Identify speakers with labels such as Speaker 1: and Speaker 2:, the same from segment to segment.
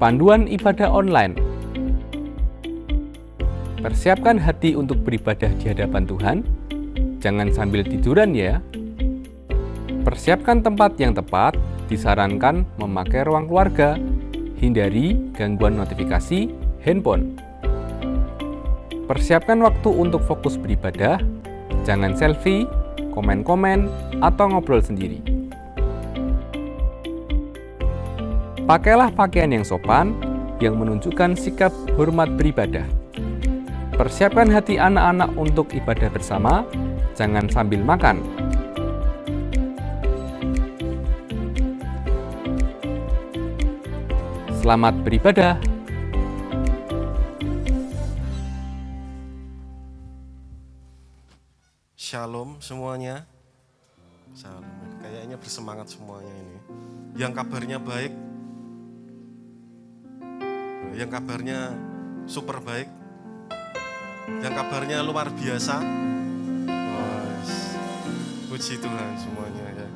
Speaker 1: Panduan ibadah online. Persiapkan hati untuk beribadah di hadapan Tuhan. Jangan sambil tiduran ya. Persiapkan tempat yang tepat. Disarankan memakai ruang keluarga. Hindari gangguan notifikasi handphone. Persiapkan waktu untuk fokus beribadah. Jangan selfie, komen-komen, atau ngobrol sendiri. Pakailah pakaian yang sopan, yang menunjukkan sikap hormat beribadah. Persiapkan hati anak-anak untuk ibadah bersama, jangan sambil makan. Selamat beribadah.
Speaker 2: Shalom semuanya. Shalom. Kayaknya bersemangat semuanya ini. Yang kabarnya baik, yang kabarnya super baik, yang kabarnya luar biasa. Puji Tuhan semuanya ya.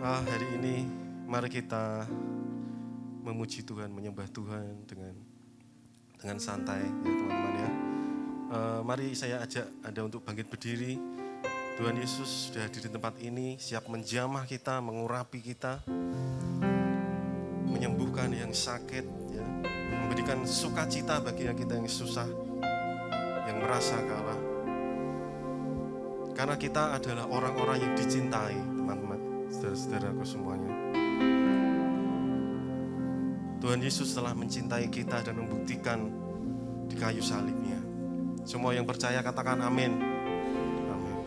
Speaker 2: Hari ini mari kita memuji Tuhan, menyembah Tuhan dengan santai ya teman-teman ya. Mari saya ajak Anda untuk bangkit berdiri. Tuhan Yesus sudah hadir di tempat ini, siap menjamah kita, mengurapi kita, menyembuhkan yang sakit, ya, memberikan sukacita bagi kita yang susah, yang merasa kalah. Karena kita adalah orang-orang yang dicintai, teman-teman, saudara-saudaraku semuanya. Tuhan Yesus telah mencintai kita dan membuktikan di kayu salibnya. Semua yang percaya katakan amin. Amin.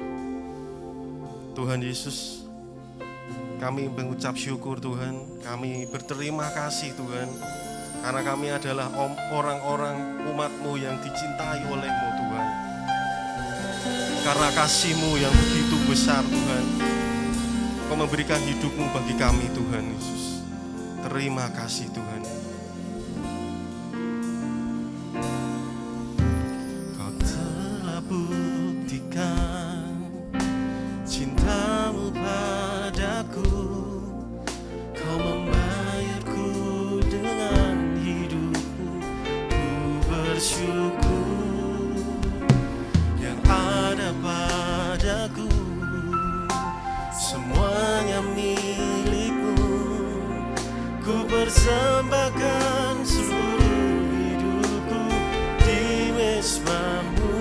Speaker 2: Tuhan Yesus, kami mengucap syukur Tuhan, kami berterima kasih Tuhan, karena kami adalah orang-orang umat-Mu yang dicintai oleh-Mu Tuhan. Karena kasih-Mu yang begitu besar Tuhan, Kau memberikan hidup-Mu bagi kami Tuhan Yesus. Terima kasih Tuhan. Kau telah buktikan cinta-Mu padaku. Kau membayarku dengan hidup-Mu. Ku bersyukur yang ada padaku. Semuanya milik-Mu. Ku persembahkan seluruh hidupku di mezbah-Mu.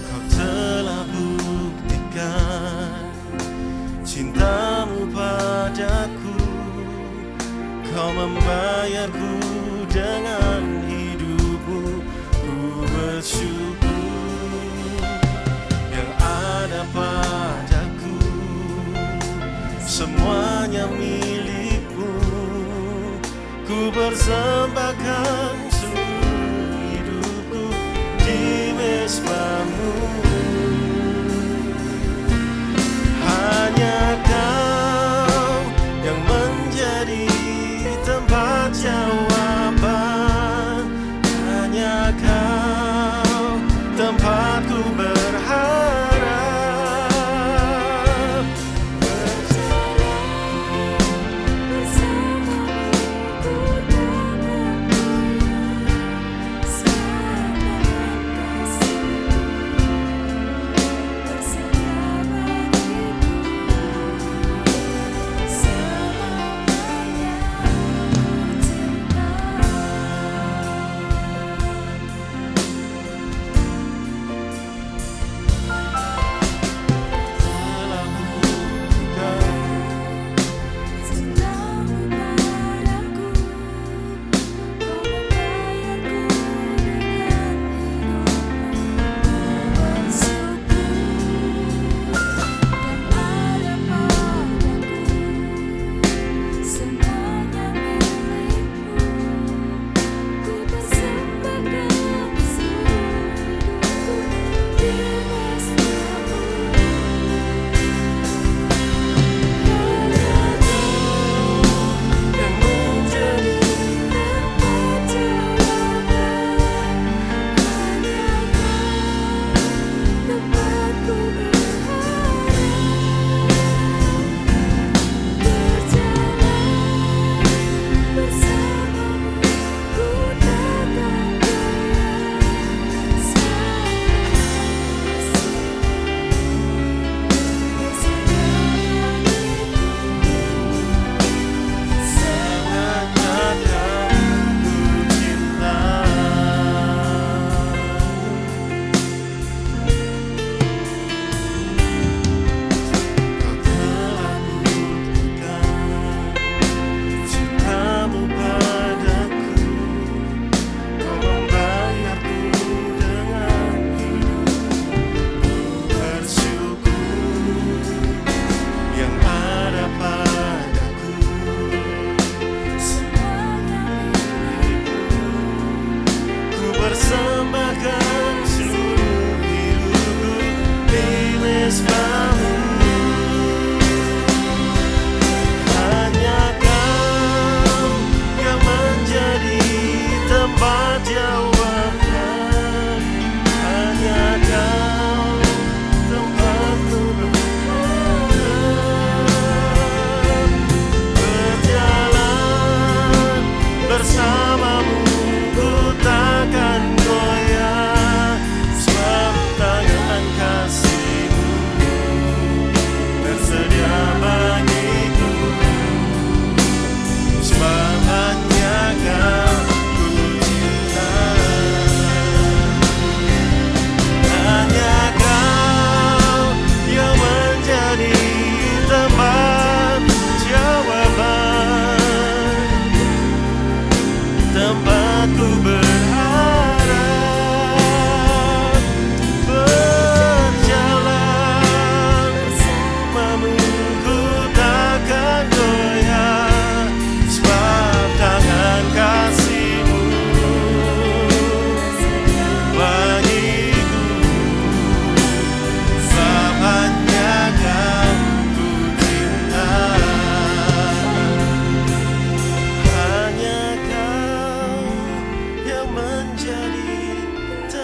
Speaker 2: Kau telah buktikan cinta-Mu padaku. Kau membayarku dengan hidup-Mu. Ku bersyukur yang ada padaku. Semuanya milik-Mu. Ku persembahkan seluruh hidupku di mezbah-Mu. Hanya Kau yang menjadi tempat jawaban. Hanya Kau tempatku berharap.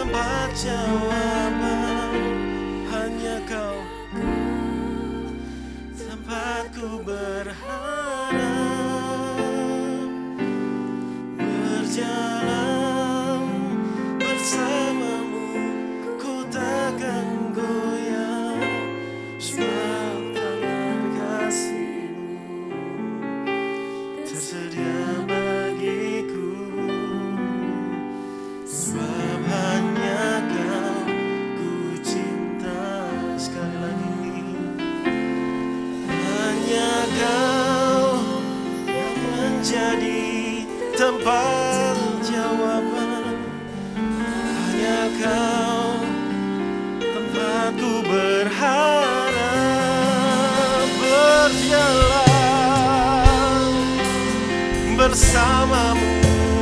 Speaker 2: tempat jawaban, hanya Kau tempatku berharap. Berjalan bersamamu, ku takkan goyah, sebab tangan kasih-Mu tersedia bagiku. Sebab hanya Kau ku cinta. Sekali lagi, hanya Kau yang menjadi tempat jawaban, hanya Kau tempatku berharap. Berjalan bersamamu,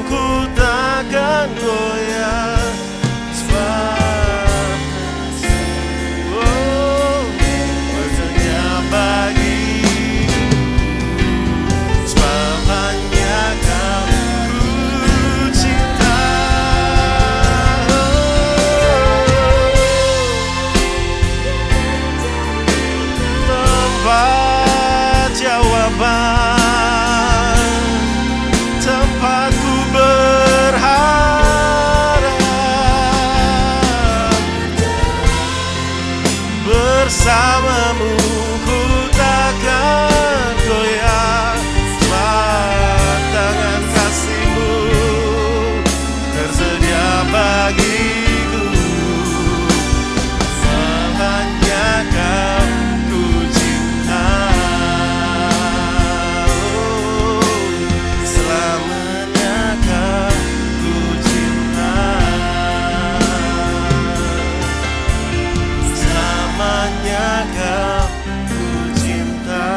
Speaker 2: ku takkan goyah, sebab bersedia bagiku. Sebab hanya Kau ku cinta. Tempat jawaban, tempatku berharap. Bersamamu, ku takkan goyah, sebab tangan kasih-Mu tersedia bagiku. Sebab hanya Kau ku cinta. Selamanya Kau ku cinta. Selamanya Kau ku cinta.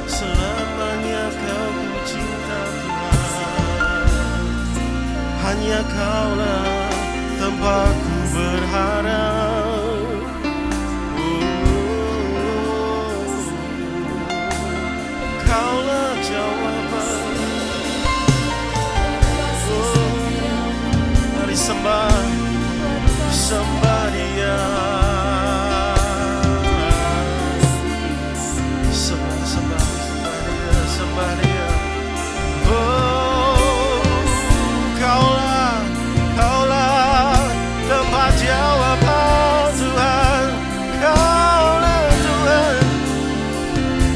Speaker 2: Selamanya Kau ku cinta, Tuhan. Hanya Kaulah tempatku berharap. Kaulah jawaban. Mari sembah, sembah Dia. Sembah Dia, sembah Dia. Kaulah tempat jawaban, Tuhan. Kaulah Tuhan,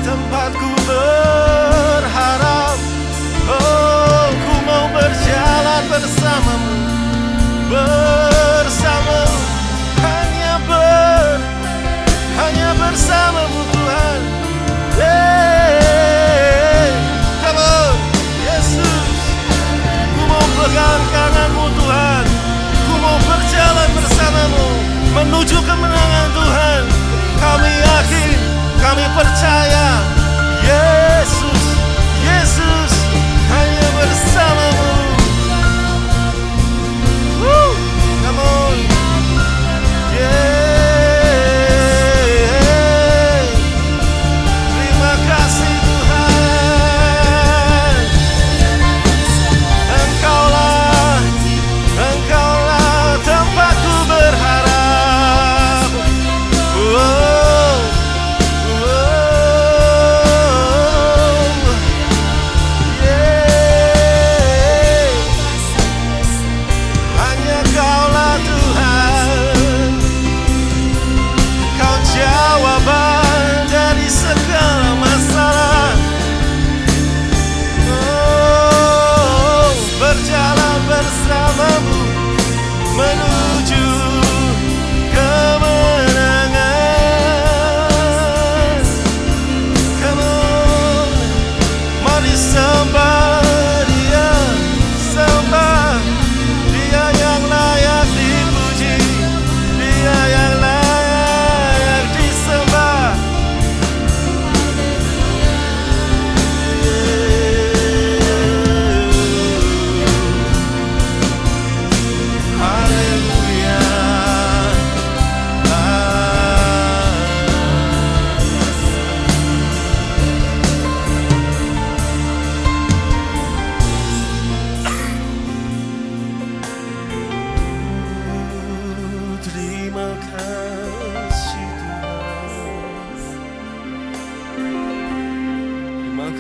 Speaker 2: tempatku berharap. Ku mau berjalan bersamamu, bersamamu.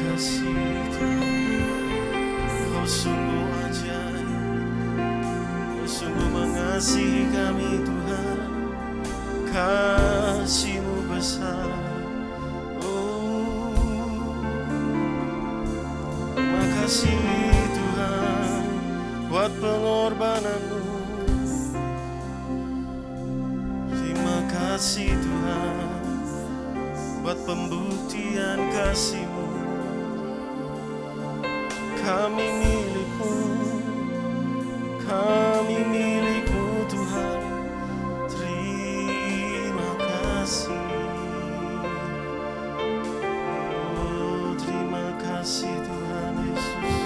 Speaker 2: kasih Tuhan, Kau sungguh ajaib, Kau sungguh mengasihi kami Tuhan, kasih-Mu besar. Terima kasih Tuhan buat pengorbanan-Mu. Terima kasih Tuhan buat pembuktian kasih-Mu. Kami milik-Mu, kami milik-Mu Tuhan. Terima kasih. Oh, terima kasih Tuhan Yesus.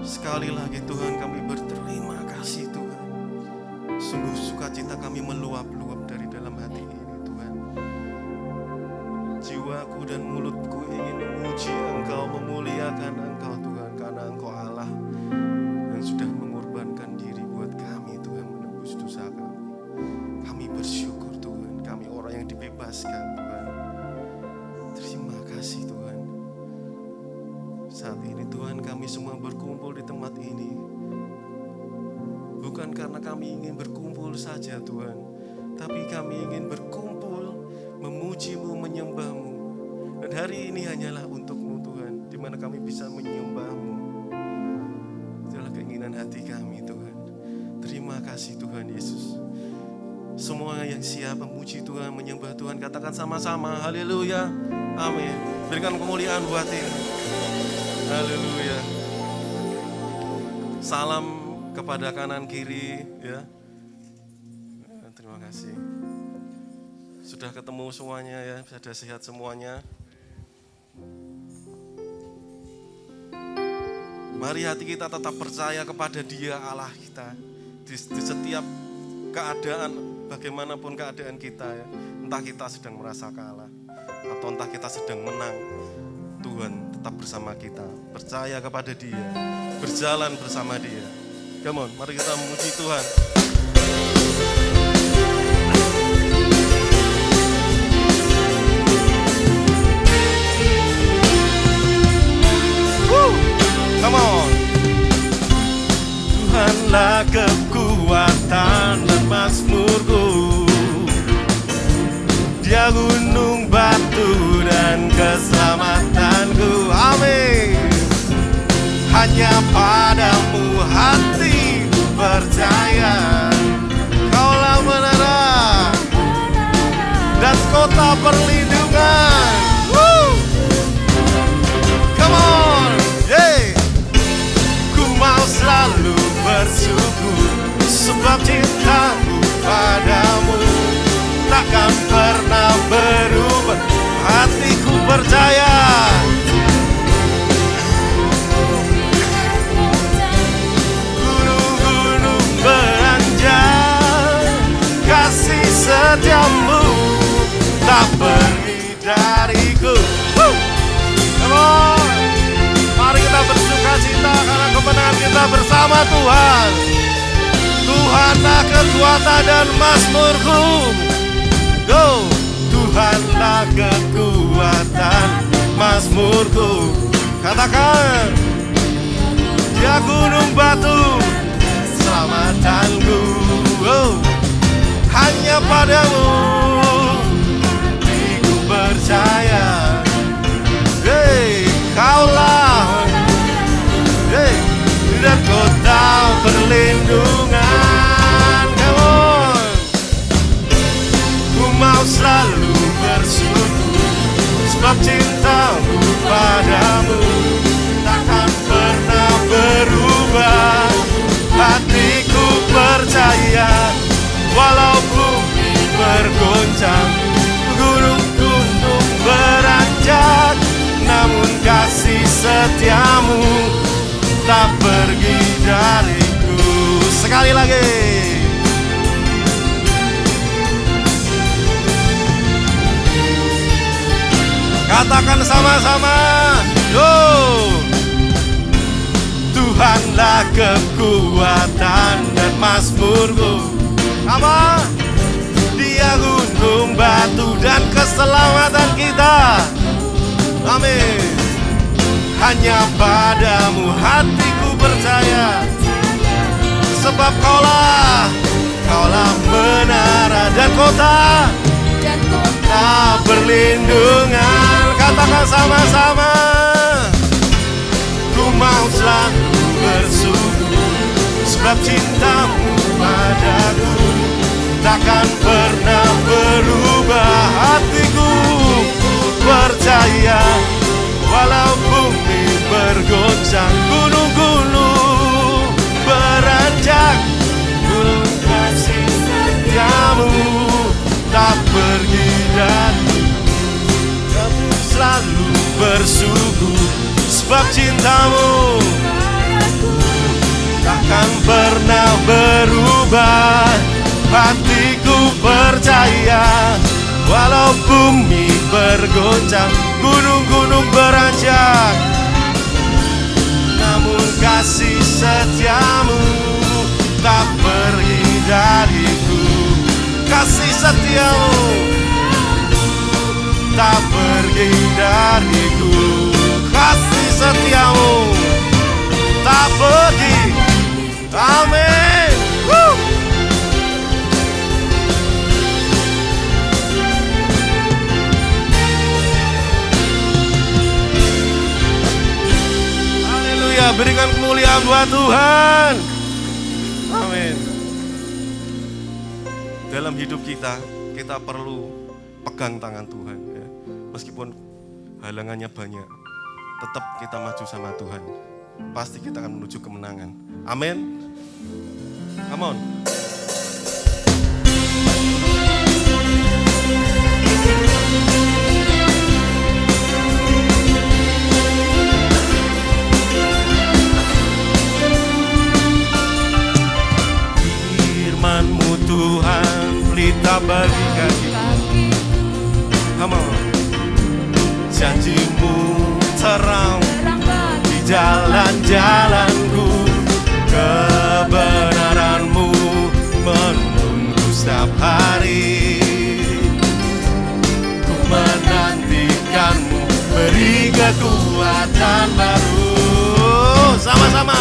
Speaker 2: Sekali lagi Tuhan, kami berterima kasih Tuhan. Sungguh sukacita kami meluap-luap dari dalam hati ini Tuhan. Jiwaku dan mulutku ingin memuji Engkau, memuliakan Engkau Tuhan, karena Engkau Allah yang sudah mengorbankan diri buat kami Tuhan, menebus dosa kami. Kami bersyukur Tuhan, kami orang yang dibebaskan Tuhan. Terima kasih Tuhan. Saat ini Tuhan, kami semua berkumpul di tempat ini bukan karena kami ingin berkumpul saja Tuhan, tapi kami ingin berkumpul memuji-Mu, menyembah-Mu. Dan hari ini hanyalah untuk-Mu Tuhan, di mana kami bisa menyembah-Mu. Itulah keinginan hati kami Tuhan. Terima kasih Tuhan Yesus. Semua yang siap memuji Tuhan, menyembah Tuhan, katakan sama-sama haleluya, amin. Berikan kemuliaan buat ini. Haleluya. Salam kepada kanan kiri ya. Terima kasih. Sudah ketemu semuanya ya, sudah sehat semuanya. Mari hati kita tetap percaya kepada Dia Allah kita. Di setiap keadaan, bagaimanapun keadaan kita ya. Entah kita sedang merasa kalah atau entah kita sedang menang, Tuhan tetap bersama kita. Percaya kepada Dia, berjalan bersama Dia. Come on, mari kita memuji Tuhan. Come on. Tuhanlah kekuatan dan mazmurku, Dia gunung batu dan keselamatanku. Amin. Hanya padamu hati percaya, Kaulah menara dan kota perlindungan. Come on, hey. Ku mau selalu bersyukur, sebab cintaku padamu takkan pernah berubah. Hatiku percaya. Setiamu tak pergi dariku. Come on. Mari kita bersuka cita karena kemenangan kita bersama Tuhan. Tuhanlah kekuatan dan mazmurku. Go. Tuhanlah kekuatan mazmurku. Katakan, Dia gunung batu keselamatanku. Hanya padamu ku percaya. Hey, Kaulah, hey, dan kota perlindungan. Come on. Ku mau selalu bersyukur, sebab cintamu padamu takkan pernah berubah. Hatiku percaya. Walau bumi bergoncang, gunung-gunung beranjak, namun kasih setiamu tak pergi dariku. Sekali lagi. Katakan sama-sama. Yo. Tuhanlah kekuatan dan mazmurku. Apa? Dia gunung batu dan keselamatan. Amin. Hanya padamu hatiku percaya, sebab kaulah menara dan kota berlindungan. Katakan sama-sama. Ku mau selalu bersyukur, sebab cintamu padaku takkan pernah berubah. Hatiku percaya, walau bumi bergoncang, gunung-gunung beranjak, gunung kasih setiamu tak pergi dari. Tapi selalu bersyukur, sebab cintamu takkan pernah berubah. Hatiku percaya, walau bumi bergoncang, gunung-gunung beranjak, namun kasih setiamu tak pergi dariku. Kasih setiamu tak pergi dariku. Kasih setiamu tak pergi. Amin. Haleluya, berikan kemuliaan buat Tuhan. Amin. Dalam hidup kita perlu pegang tangan Tuhan ya. Meskipun halangannya banyak, tetap kita maju sama Tuhan. Pasti kita akan menuju kemenangan. Amin. Come on. Firman-Mu Tuhan, pelita bagi kaki. Come on. Janji-Mu terang di jalan-jalanku, kebenaran-Mu menunggu setiap hari. Ku menantikan-Mu, beri kekuatan baru. Sama-sama.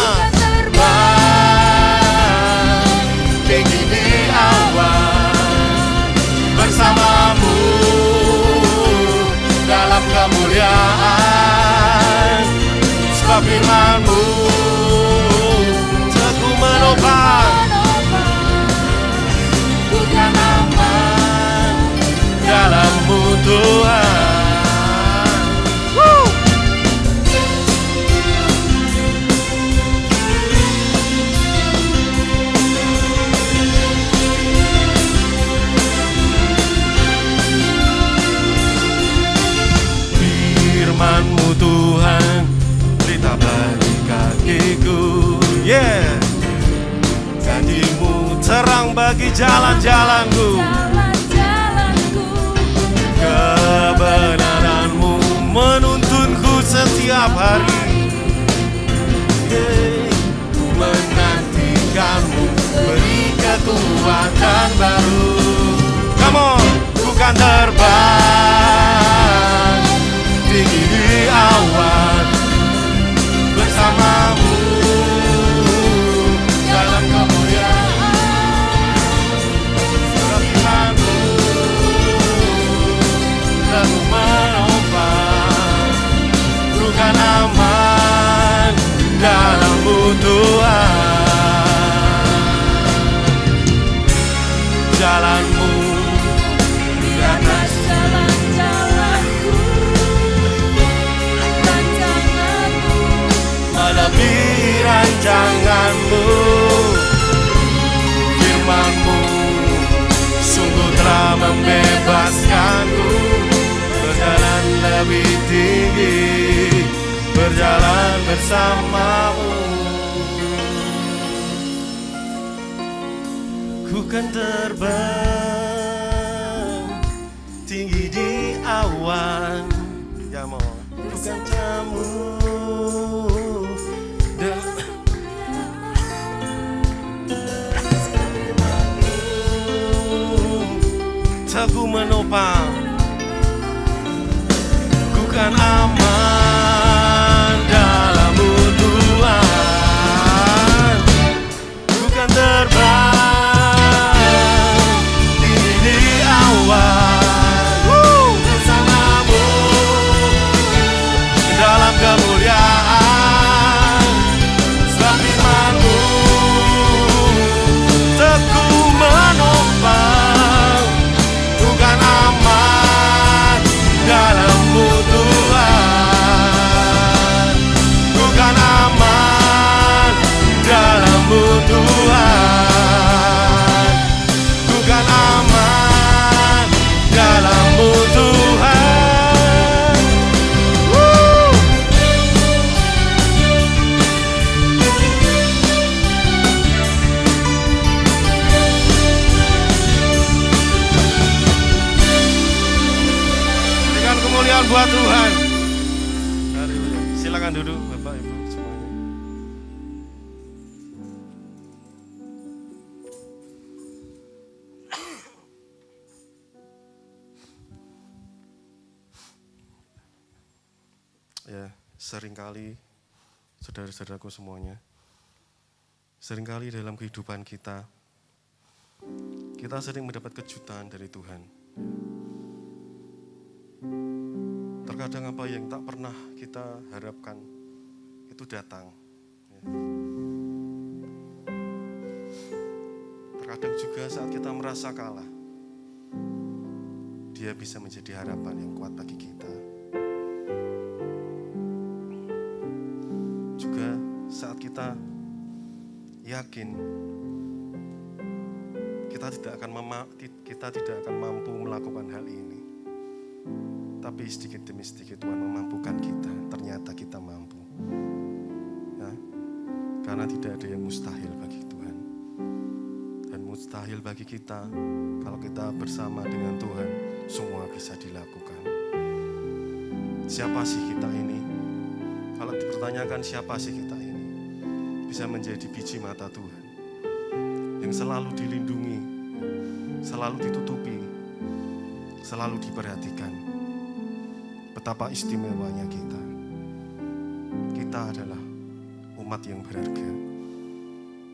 Speaker 2: Tinggi di awan, bersamamu dalam kemuliaan. Sebab firman-Mu teguh menopang, bukan aman dalam-Mu Tuhan. Firman-Mu Tuhan, pelita bagi kakiku. Yeah. Janji-Mu terang bagi jalan-jalanku. Kebenaran-Mu menuntunku setiap hari. Yeah. Ku menantikan-Mu, beri kekuatan baru. Come on, bukan terbang tinggi di awan, bersamamu dalam kemuliaan. Firman-Mu teguh menopang, bukan aman dalam-Mu Tuhan. Jalan-Mu di atas jalan-jalanku, melebihi rancangan-Mu. Firman-Mu sungguh telah membebaskanku, berjalan lebih tinggi, berjalan bersama-Mu. Ku kan terbang tinggi di awan, ya mau bukan jamu. Teguh menopang, ku kan aman tangan buat Tuhan. Haleluya. Silakan duduk Bapak Ibu semuanya. Ya, seringkali saudara-saudaraku semuanya, seringkali dalam kehidupan kita sering mendapat kejutan dari Tuhan. Terkadang apa yang tak pernah kita harapkan itu datang. Terkadang juga saat kita merasa kalah, Dia bisa menjadi harapan yang kuat bagi kita. Juga saat kita yakin kita tidak akan mampu melakukan hal ini, tapi sedikit demi sedikit Tuhan memampukan kita. Ternyata kita mampu, ya, karena tidak ada yang mustahil bagi Tuhan. Dan mustahil bagi kita, kalau kita bersama dengan Tuhan, semua bisa dilakukan. Siapa sih kita ini? Kalau dipertanyakan siapa sih kita ini, bisa menjadi biji mata Tuhan yang selalu dilindungi, selalu ditutupi, selalu diperhatikan. Betapa istimewanya kita. Kita adalah umat yang berharga.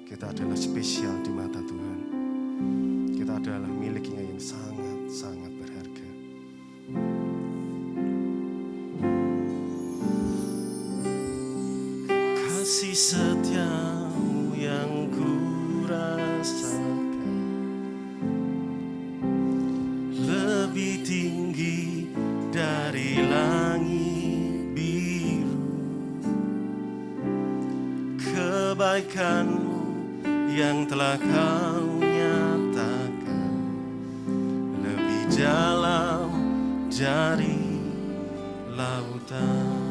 Speaker 2: Kita adalah spesial di mata Tuhan. Kita adalah miliknya yang sangat-sangat berharga. Kasih setiamu yang ku rasakan lebih tinggi dari langit biru. Kebaikanmu yang telah kau nyatakan lebih dalam dari lautan.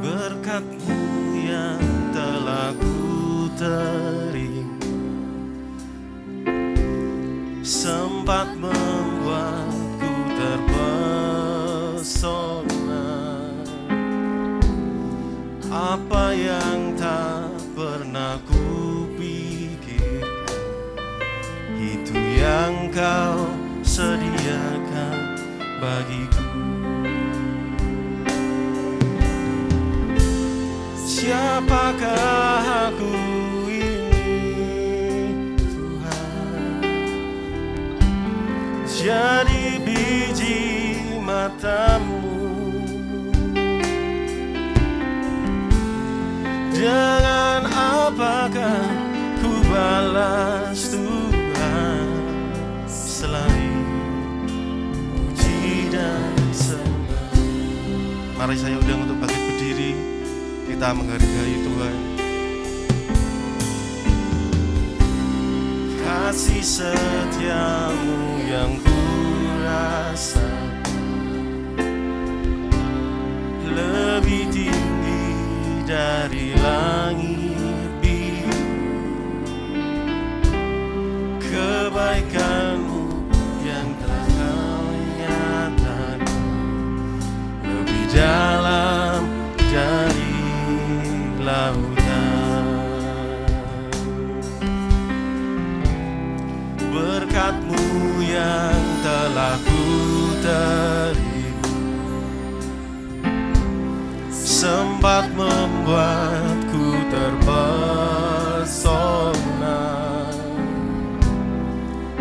Speaker 2: Berkat-Mu yang telah ku terima sempat membuatku terpesona. Apa yang tak pernah ku pikirkan, itu yang Kau sediakan bagiku. Siapakah aku ini, Tuhan? Jadi biji mata-Mu. Dengan apakah ku balas Tuhan selain puji dan sembah? Mari saya undang untuk bangkit berdiri. Kita menghargai Tuhan. Kasih setiamu yang ku rasakan lebih tinggi dari langit biru. Kebaikan-Mu yang telah Kau nyatakan lebih dalam dari lautan. Berkat-Mu yang telah ku terima sempat membuatku terpesona.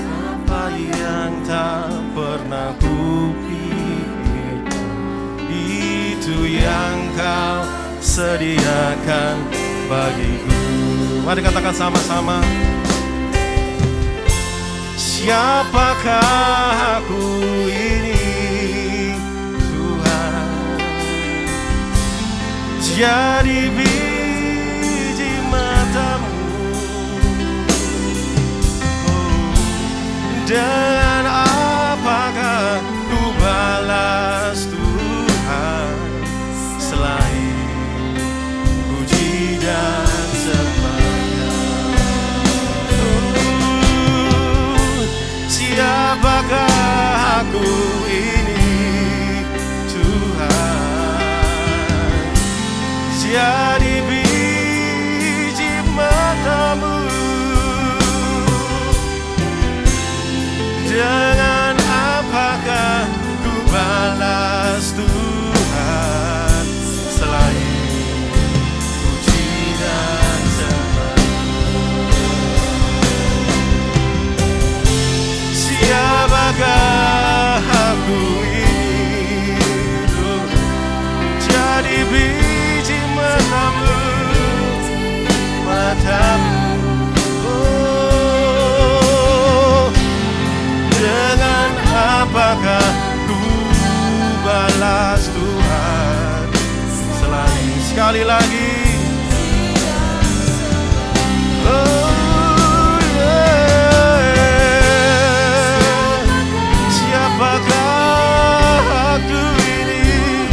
Speaker 2: Apa yang tak pernah ku pikirkan, itu yang Kau sediakan bagiku. Mari katakan sama-sama. Siapakah aku ini, Tuhan? Jadi biji mata-Mu. Dan apakah ku balas Tuhan selain puji dan sembah? Siapakah sekali lagi. Oh, yeah. Siapakah aku ini?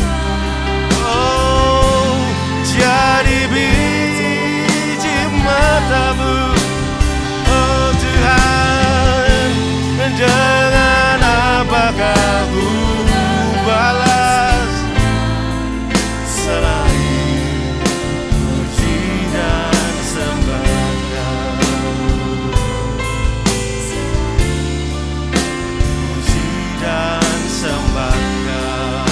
Speaker 2: Oh, jadi biji matamu, oh Tuhan. Dengan apakah ku balas selain puji dan sembah Kau, puji dan sembah Kau,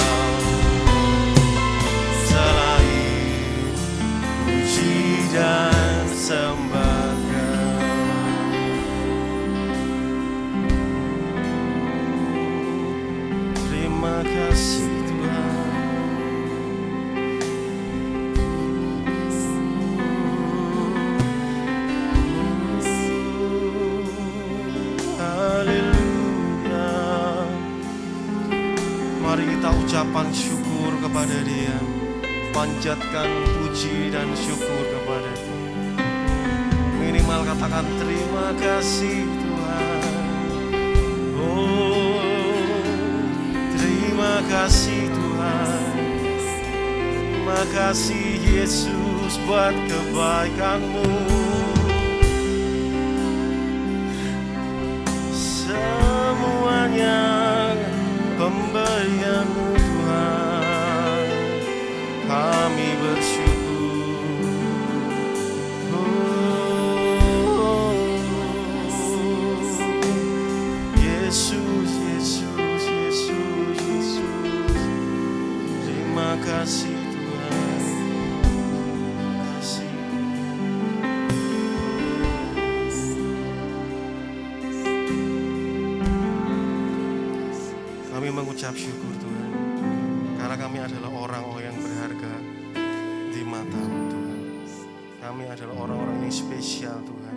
Speaker 2: selain puji dan sembah Kau. Terima kasih Tuhan. Haleluya. Mari kita ucapan syukur kepada Dia, panjatkan puji dan syukur kepada Dia. Minimal katakan terima kasih Tuhan. Oh, terima kasih Tuhan. Terima kasih Yesus buat kebaikan-Mu. Semuanya pemberian-Mu Tuhan, kami bersyukur. Oh, Yesus, Yesus, Yesus, Yesus. Terima kasih Tuhan. Terima kasih. Kami mengucap syukur Tuhan, karena kami adalah orang-orang yang berharga di mata-Mu Tuhan. Kami adalah orang-orang yang spesial Tuhan.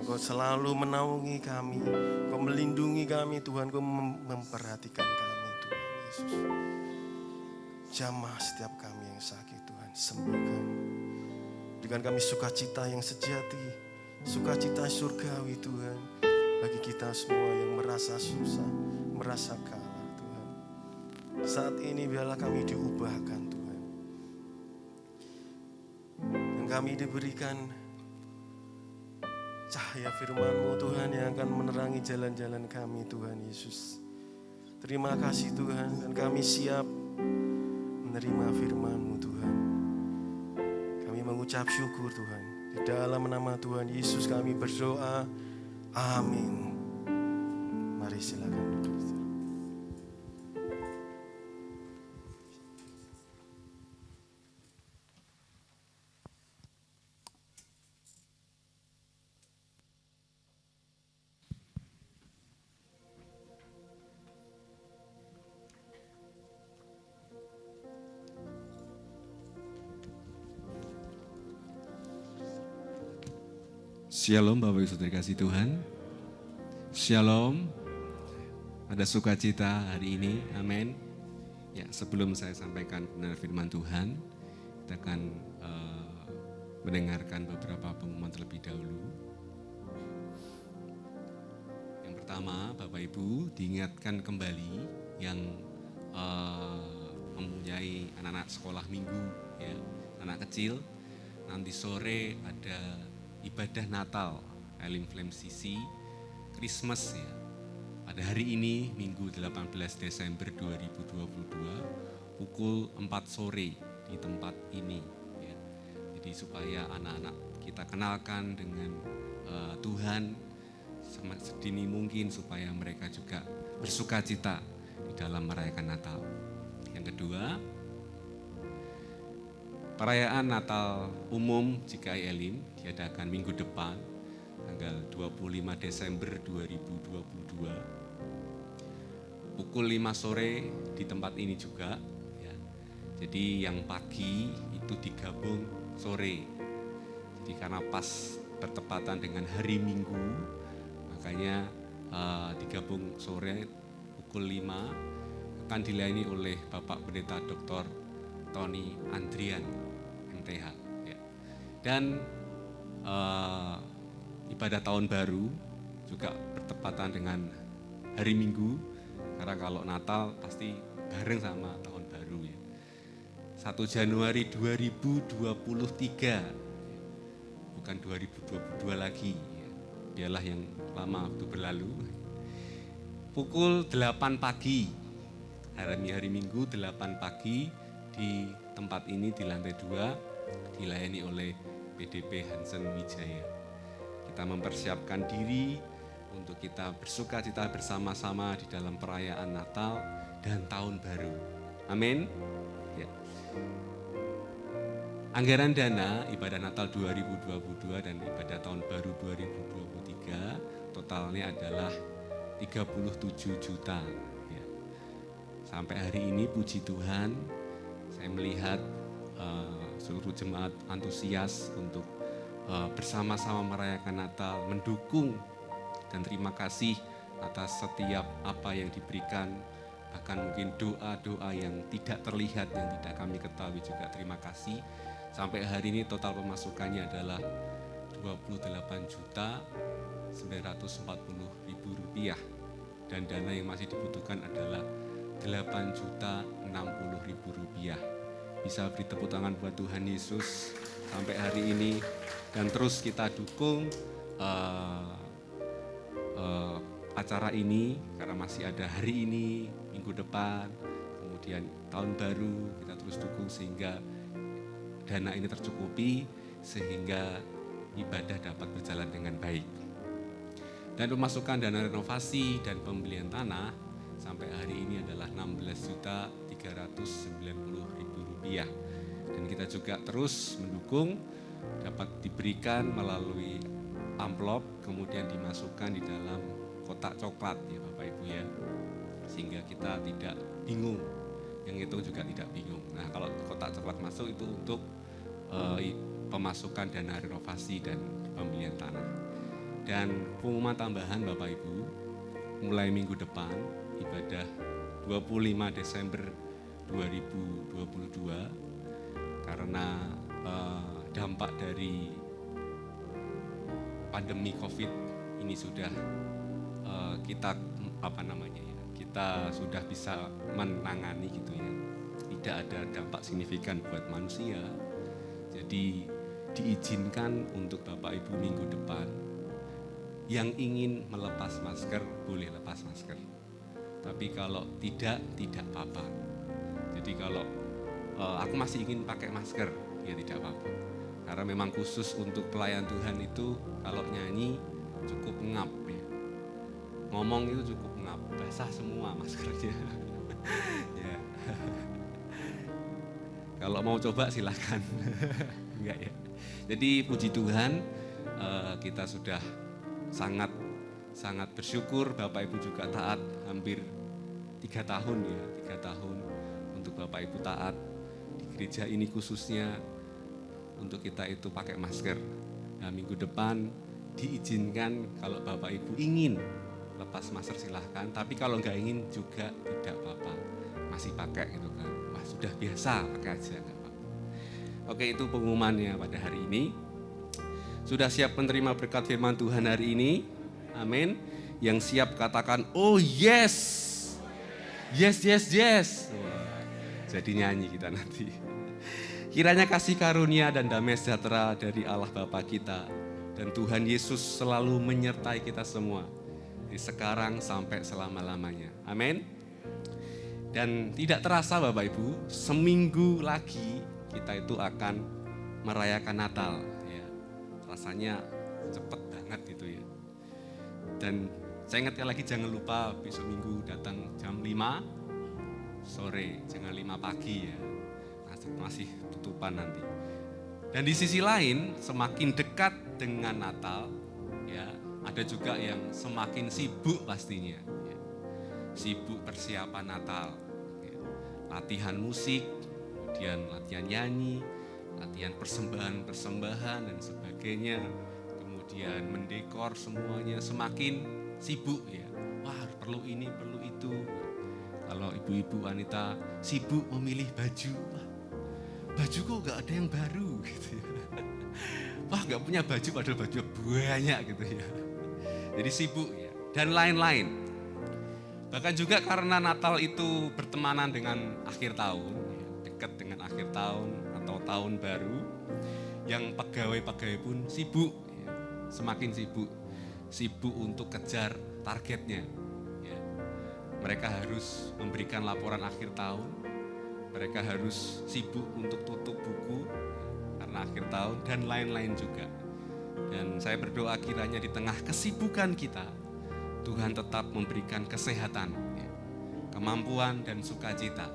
Speaker 2: Engkau selalu menaungi kami, Engkau melindungi kami Tuhan, Engkau memperhatikan kami Tuhan Yesus. Jamah setiap kami yang sakit Tuhan, sembuhkan. Berikan kami sukacita yang sejati, sukacita surgawi Tuhan, bagi kita semua yang merasa susah, merasa kalah Tuhan. Saat ini biarlah kami diubahkan Tuhan, dan kami diberikan cahaya firman-Mu Tuhan yang akan menerangi jalan-jalan kami Tuhan Yesus. Terima kasih Tuhan, dan kami siap menerima firman-Mu Tuhan. Kami mengucap syukur Tuhan. Di dalam nama Tuhan Yesus kami berdoa. Amin. Mari silakan duduk.
Speaker 3: Shalom Bapak Ibu Saudara kasih Tuhan. Shalom. Ada sukacita hari ini. Amin. Ya, sebelum saya sampaikan benar firman Tuhan, kita akan mendengarkan beberapa pengumuman terlebih dahulu. Yang pertama, Bapak Ibu diingatkan kembali yang mempunyai anak-anak sekolah minggu, ya, anak kecil. Nanti sore ada ibadah Natal, Elim Flame CC, Christmas ya. Pada hari ini, Minggu 18 Desember 2022, pukul 4 sore di tempat ini. Ya. Jadi supaya anak-anak kita kenalkan dengan Tuhan sedini mungkin, supaya mereka juga bersukacita di dalam merayakan Natal. Yang kedua, perayaan Natal umum GKI Elim diadakan minggu depan, tanggal 25 Desember 2022, pukul 5 sore di tempat ini juga. Ya. Jadi yang pagi itu digabung sore. Jadi karena pas bertepatan dengan hari Minggu, makanya digabung sore pukul 5, akan dilayani oleh Bapak Pendeta Dr. Tony Andrian, MTH. Ya. Dan ibadah tahun baru juga bertepatan dengan hari Minggu, karena kalau Natal pasti bareng sama tahun baru ya. 1 Januari 2023, bukan 2022 lagi ya. Biarlah yang lama waktu berlalu. Pukul 8 pagi, hari Minggu 8 pagi di tempat ini di lantai 2 dilayani oleh PDP Hansen Wijaya. Kita mempersiapkan diri untuk kita bersukacita bersama-sama di dalam perayaan Natal dan Tahun Baru. Amin. Ya. Anggaran dana ibadah Natal 2022 dan ibadah Tahun Baru 2023 totalnya adalah 37 juta. Ya. Sampai hari ini puji Tuhan, saya melihat seluruh jemaat antusias untuk bersama-sama merayakan Natal, mendukung dan terima kasih atas setiap apa yang diberikan, bahkan mungkin doa-doa yang tidak terlihat, yang tidak kami ketahui juga terima kasih. Sampai hari ini total pemasukannya adalah 28.940.000 rupiah dan dana yang masih dibutuhkan adalah 8.060.000 rupiah. Bisa beri tepuk tangan buat Tuhan Yesus sampai hari ini, dan terus kita dukung acara ini karena masih ada hari ini, minggu depan, kemudian tahun baru, kita terus dukung sehingga dana ini tercukupi sehingga ibadah dapat berjalan dengan baik. Dan pemasukan dana renovasi dan pembelian tanah sampai hari ini adalah 16.390.000 rupiah. Dan kita juga terus mendukung dapat diberikan melalui amplop, kemudian dimasukkan di dalam kotak coklat ya Bapak Ibu ya, sehingga kita tidak bingung, yang itu juga tidak bingung. Nah kalau kotak coklat masuk itu untuk pemasukan dana renovasi dan pembelian tanah. Dan pengumuman tambahan Bapak Ibu, mulai minggu depan ibadah 25 Desember 2022 karena dampak dari pandemi COVID ini sudah kita kita sudah bisa menangani gitu ya. Tidak ada dampak signifikan buat manusia. Jadi diizinkan untuk Bapak Ibu minggu depan yang ingin melepas masker boleh lepas masker. Tapi kalau tidak apa-apa. Jadi kalau aku masih ingin pakai masker, ya tidak apa-apa. Karena memang khusus untuk pelayan Tuhan itu kalau nyanyi cukup ngap ya. Ngomong itu cukup ngap, basah semua maskernya. Ya. Kalau mau coba silakan. Enggak ya. Jadi puji Tuhan kita sudah sangat bersyukur, Bapak Ibu juga taat hampir 3 tahun ya, 3 tahun untuk Bapak Ibu taat di gereja ini khususnya untuk kita itu pakai masker. Nah minggu depan diizinkan kalau Bapak Ibu ingin lepas masker silahkan, tapi kalau nggak ingin juga tidak apa-apa, masih pakai gitu kan. Wah sudah biasa pakai aja nggak apa-apa. Oke, itu pengumumannya pada hari ini. Sudah siap menerima berkat firman Tuhan hari ini? Amin. Yang siap katakan, oh yes. Yes, yes, yes. Wah, jadi nyanyi kita nanti. Kiranya kasih karunia dan damai sejahtera dari Allah Bapa kita dan Tuhan Yesus selalu menyertai kita semua dari sekarang sampai selama-lamanya. Amin. Dan tidak terasa Bapak Ibu, seminggu lagi kita itu akan merayakan Natal. Ya, rasanya cepet banget gitu ya. Dan saya ingatkan lagi jangan lupa besok minggu datang jam 5 sore, jangan 5 pagi ya. Masih tutupan nanti. Dan di sisi lain semakin dekat dengan Natal ya, ada juga yang semakin sibuk pastinya ya. Sibuk persiapan Natal ya. Latihan musik, kemudian latihan nyanyi, latihan persembahan dan sebagainya, kemudian mendekor semuanya, semakin sibuk ya. Wah perlu ini, perlu itu. Kalau ibu-ibu wanita sibuk memilih baju, bajuku nggak ada yang baru gitu ya. Wah, nggak punya baju padahal baju banyak gitu ya. Jadi sibuk ya, dan lain-lain. Bahkan juga karena Natal itu bertemanan dengan akhir tahun, ya, dekat dengan akhir tahun atau tahun baru, yang pegawai-pegawai pun sibuk, ya, semakin sibuk untuk kejar targetnya. Ya. Mereka harus memberikan laporan akhir tahun, mereka harus sibuk untuk tutup buku karena akhir tahun dan lain-lain juga. Dan saya berdoa kiranya di tengah kesibukan kita, Tuhan tetap memberikan kesehatan, ya, kemampuan dan sukacita.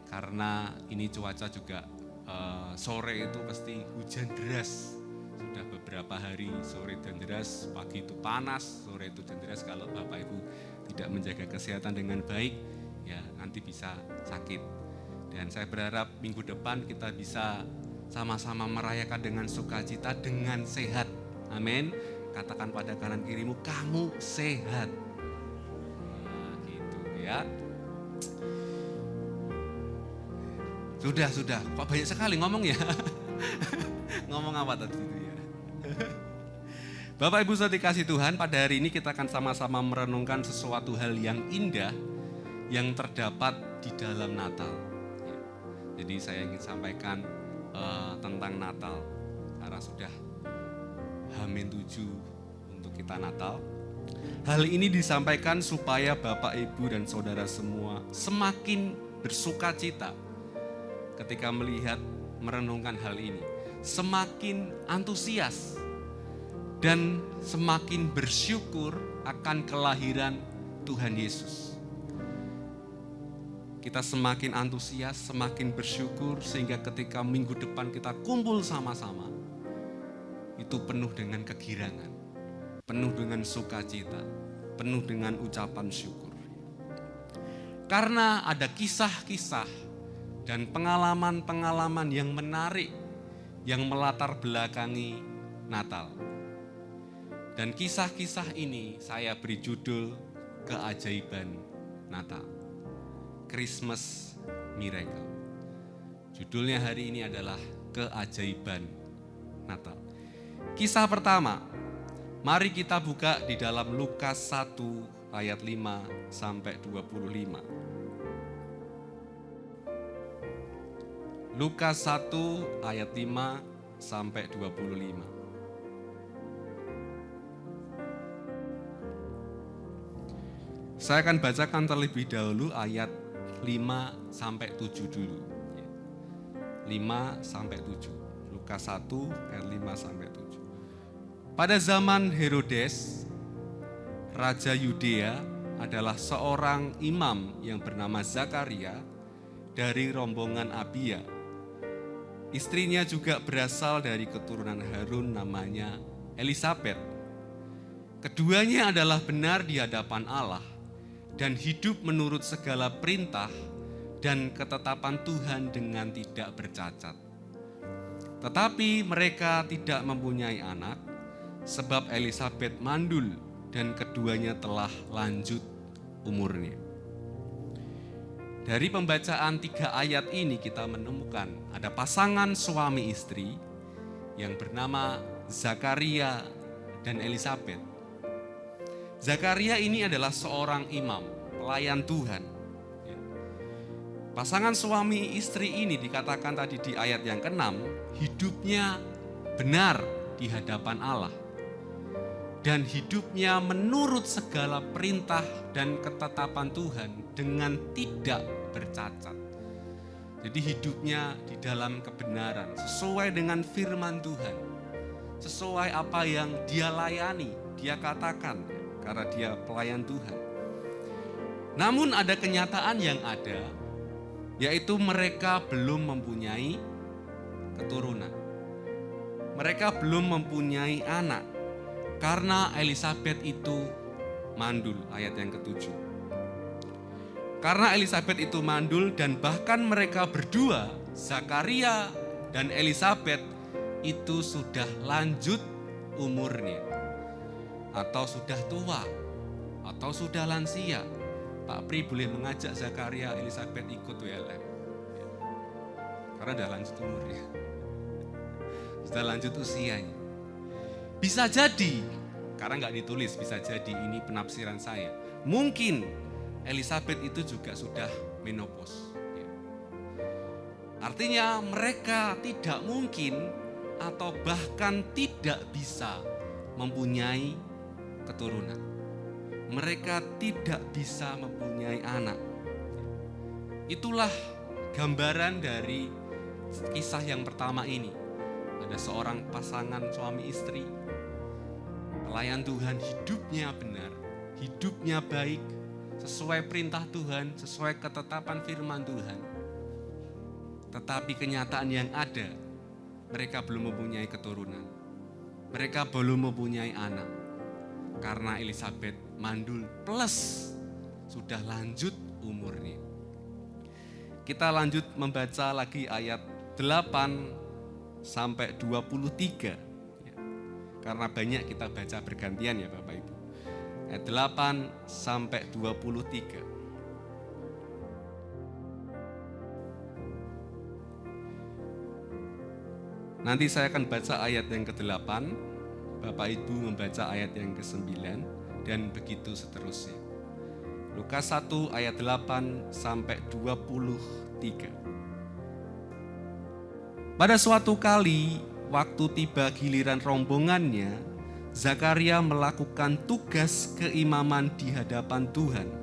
Speaker 3: Karena ini cuaca juga sore itu pasti hujan deras. Sudah beberapa hari sore hujan deras, pagi itu panas, sore itu hujan deras. Kalau Bapak Ibu tidak menjaga kesehatan dengan baik, ya nanti bisa sakit. Dan saya berharap minggu depan kita bisa sama-sama merayakan dengan sukacita, dengan sehat. Amin. Katakan pada kanan kirimu, kamu sehat. Nah, gitu ya. Sudah. Kok banyak sekali ngomong ya? Ngomong apa tadi itu ya? Bapak Ibu saudara dikasih Tuhan, pada hari ini kita akan sama-sama merenungkan sesuatu hal yang indah yang terdapat di dalam Natal. Jadi saya ingin sampaikan tentang Natal, karena sudah H-7 untuk kita Natal. Hal ini disampaikan supaya Bapak, Ibu, dan Saudara semua semakin bersukacita ketika melihat, merenungkan hal ini. Semakin antusias dan semakin bersyukur akan kelahiran Tuhan Yesus. Kita semakin antusias, semakin bersyukur, sehingga ketika minggu depan kita kumpul sama-sama, itu penuh dengan kegirangan, penuh dengan sukacita, penuh dengan ucapan syukur. Karena ada kisah-kisah dan pengalaman-pengalaman yang menarik yang melatar belakangi Natal. Dan kisah-kisah ini saya beri judul Keajaiban Natal, Christmas Miracle. Judulnya hari ini adalah Keajaiban Natal. Kisah pertama, mari kita buka di dalam Lukas 1 ayat 5 sampai 25. Lukas 1 ayat 5 sampai 25. Saya akan bacakan terlebih dahulu ayat 5 sampai 7 dulu. 5 sampai 7. Lukas 1 ayat 5 sampai 7. Pada zaman Herodes, Raja Yudea, adalah seorang imam yang bernama Zakaria dari rombongan Abia. Istrinya juga berasal dari keturunan Harun, namanya Elisabet. Keduanya adalah benar di hadapan Allah dan hidup menurut segala perintah dan ketetapan Tuhan dengan tidak bercacat. Tetapi mereka tidak mempunyai anak, sebab Elisabet mandul dan keduanya telah lanjut umurnya. Dari pembacaan 3 ayat ini kita menemukan ada pasangan suami istri yang bernama Zakaria dan Elisabet. Zakaria ini adalah seorang imam, pelayan Tuhan. Pasangan suami istri ini dikatakan tadi di ayat yang ke-6, hidupnya benar di hadapan Allah. Dan hidupnya menurut segala perintah dan ketetapan Tuhan dengan tidak bercacat. Jadi hidupnya di dalam kebenaran, sesuai dengan firman Tuhan. Sesuai apa yang dia layani, dia katakan, karena dia pelayan Tuhan. Namun ada kenyataan yang ada, yaitu mereka belum mempunyai keturunan. Mereka belum mempunyai anak. Karena Elisabet itu mandul, ayat yang ke-7. Karena Elisabet itu mandul dan bahkan mereka berdua, Zakaria dan Elisabet, itu sudah lanjut umurnya. Atau sudah tua, atau sudah lansia. Pak Pri boleh mengajak Zakaria, Elisabet ikut WLM. karena udah lanjut umurnya. Sudah lanjut usianya. Bisa jadi, karena nggak ditulis, bisa jadi ini penafsiran saya. Mungkin Elizabeth itu juga sudah menopause. Artinya mereka tidak mungkin atau bahkan tidak bisa mempunyai keturunan. Mereka tidak bisa mempunyai anak. Itulah gambaran dari kisah yang pertama ini. Ada seorang pasangan suami istri, pelayan Tuhan, hidupnya benar, hidupnya baik, sesuai perintah Tuhan, sesuai ketetapan firman Tuhan. Tetapi kenyataan yang ada, mereka belum mempunyai keturunan. Mereka belum mempunyai anak. Karena Elizabeth mandul plus sudah lanjut umurnya. Kita lanjut membaca lagi ayat 8 sampai 23. Karena banyak kita baca bergantian ya Bapak Ibu. Ayat 8 sampai 23. Nanti saya akan baca ayat yang ke-8, Bapak Ibu membaca ayat yang ke-9, dan begitu seterusnya. Lukas 1 ayat 8 sampai 23. Pada suatu kali, waktu tiba giliran rombongannya, Zakaria melakukan tugas keimaman di hadapan Tuhan.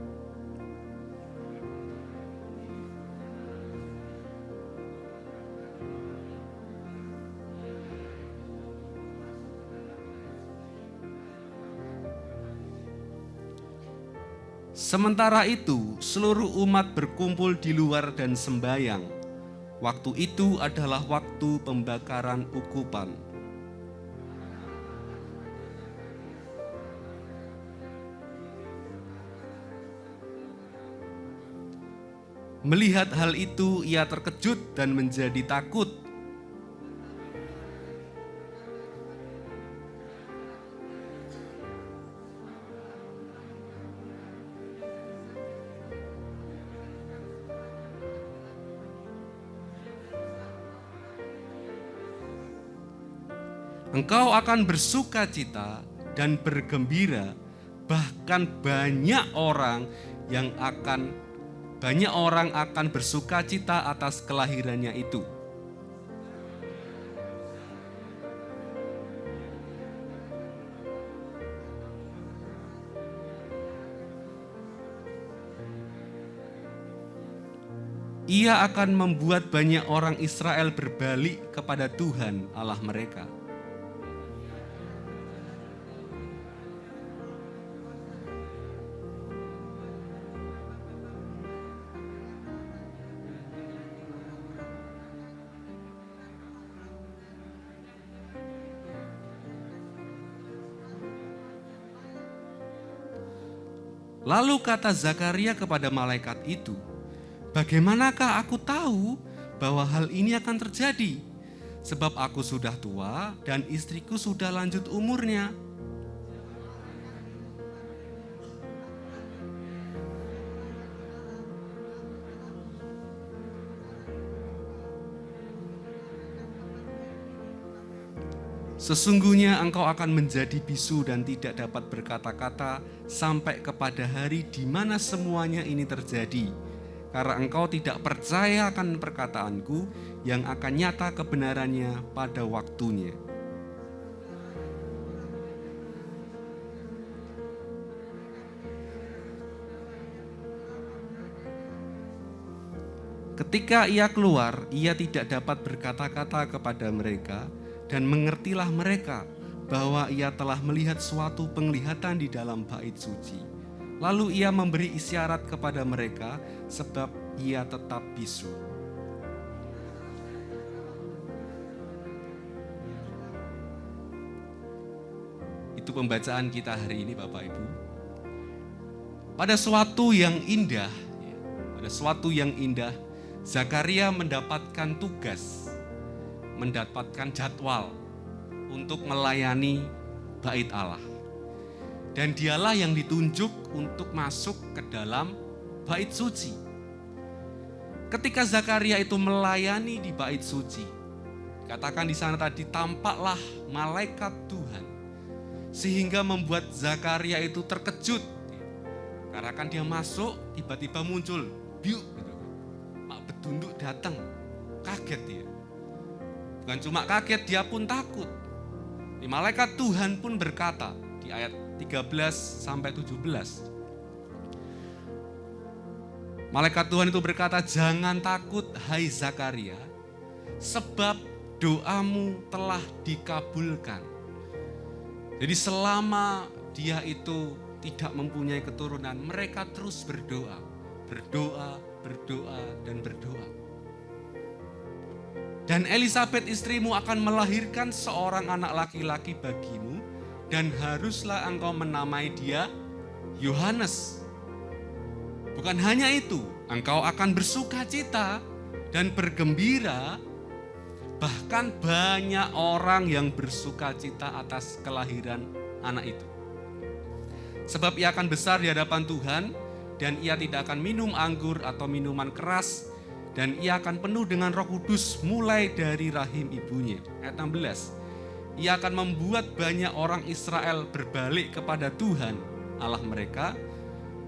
Speaker 3: Sementara itu, seluruh umat berkumpul di luar dan sembayang. Waktu itu adalah waktu pembakaran ukupan. Melihat hal itu, ia terkejut dan menjadi takut. Engkau akan bersukacita dan bergembira, bahkan banyak orang akan bersukacita atas kelahirannya itu. Ia akan membuat banyak orang Israel berbalik kepada Tuhan Allah mereka. Lalu kata Zakaria kepada malaikat itu, "Bagaimanakah aku tahu bahwa hal ini akan terjadi? Sebab aku sudah tua dan istriku sudah lanjut umurnya." Sesungguhnya engkau akan menjadi bisu dan tidak dapat berkata-kata sampai kepada hari di mana semuanya ini terjadi. Karena engkau tidak percaya akan perkataanku yang akan nyata kebenarannya pada waktunya. Ketika ia keluar, ia tidak dapat berkata-kata kepada mereka, dan mengertilah mereka bahwa ia telah melihat suatu penglihatan di dalam bait suci. Lalu ia memberi isyarat kepada mereka sebab ia tetap bisu. Itu pembacaan kita hari ini Bapak Ibu. Pada suatu yang indah, Zakaria mendapatkan tugas, mendapatkan jadwal untuk melayani bait Allah. Dan dialah yang ditunjuk untuk masuk ke dalam bait suci. ketika Zakaria itu melayani di bait suci, katakan di sana tadi tampaklah malaikat Tuhan sehingga membuat Zakaria itu terkejut. Karena kan dia masuk, tiba-tiba muncul, biuk gitu. Mak Bedunduk datang, kaget dia. Bukan cuma kaget, dia pun takut. Malaikat Tuhan pun berkata di ayat 13 sampai 17. Malaikat Tuhan itu berkata, "Jangan takut hai Zakaria, sebab doamu telah dikabulkan." Jadi selama dia itu tidak mempunyai keturunan, mereka terus berdoa, dan berdoa. Dan Elisabet istrimu akan melahirkan seorang anak laki-laki bagimu, dan haruslah engkau menamai dia Yohanes. Bukan hanya itu, engkau akan bersukacita dan bergembira, bahkan banyak orang yang bersukacita atas kelahiran anak itu. Sebab ia akan besar di hadapan Tuhan, dan ia tidak akan minum anggur atau minuman keras, dan ia akan penuh dengan Roh Kudus mulai dari rahim ibunya. Ayat 16. Ia akan membuat banyak orang Israel berbalik kepada Tuhan Allah mereka,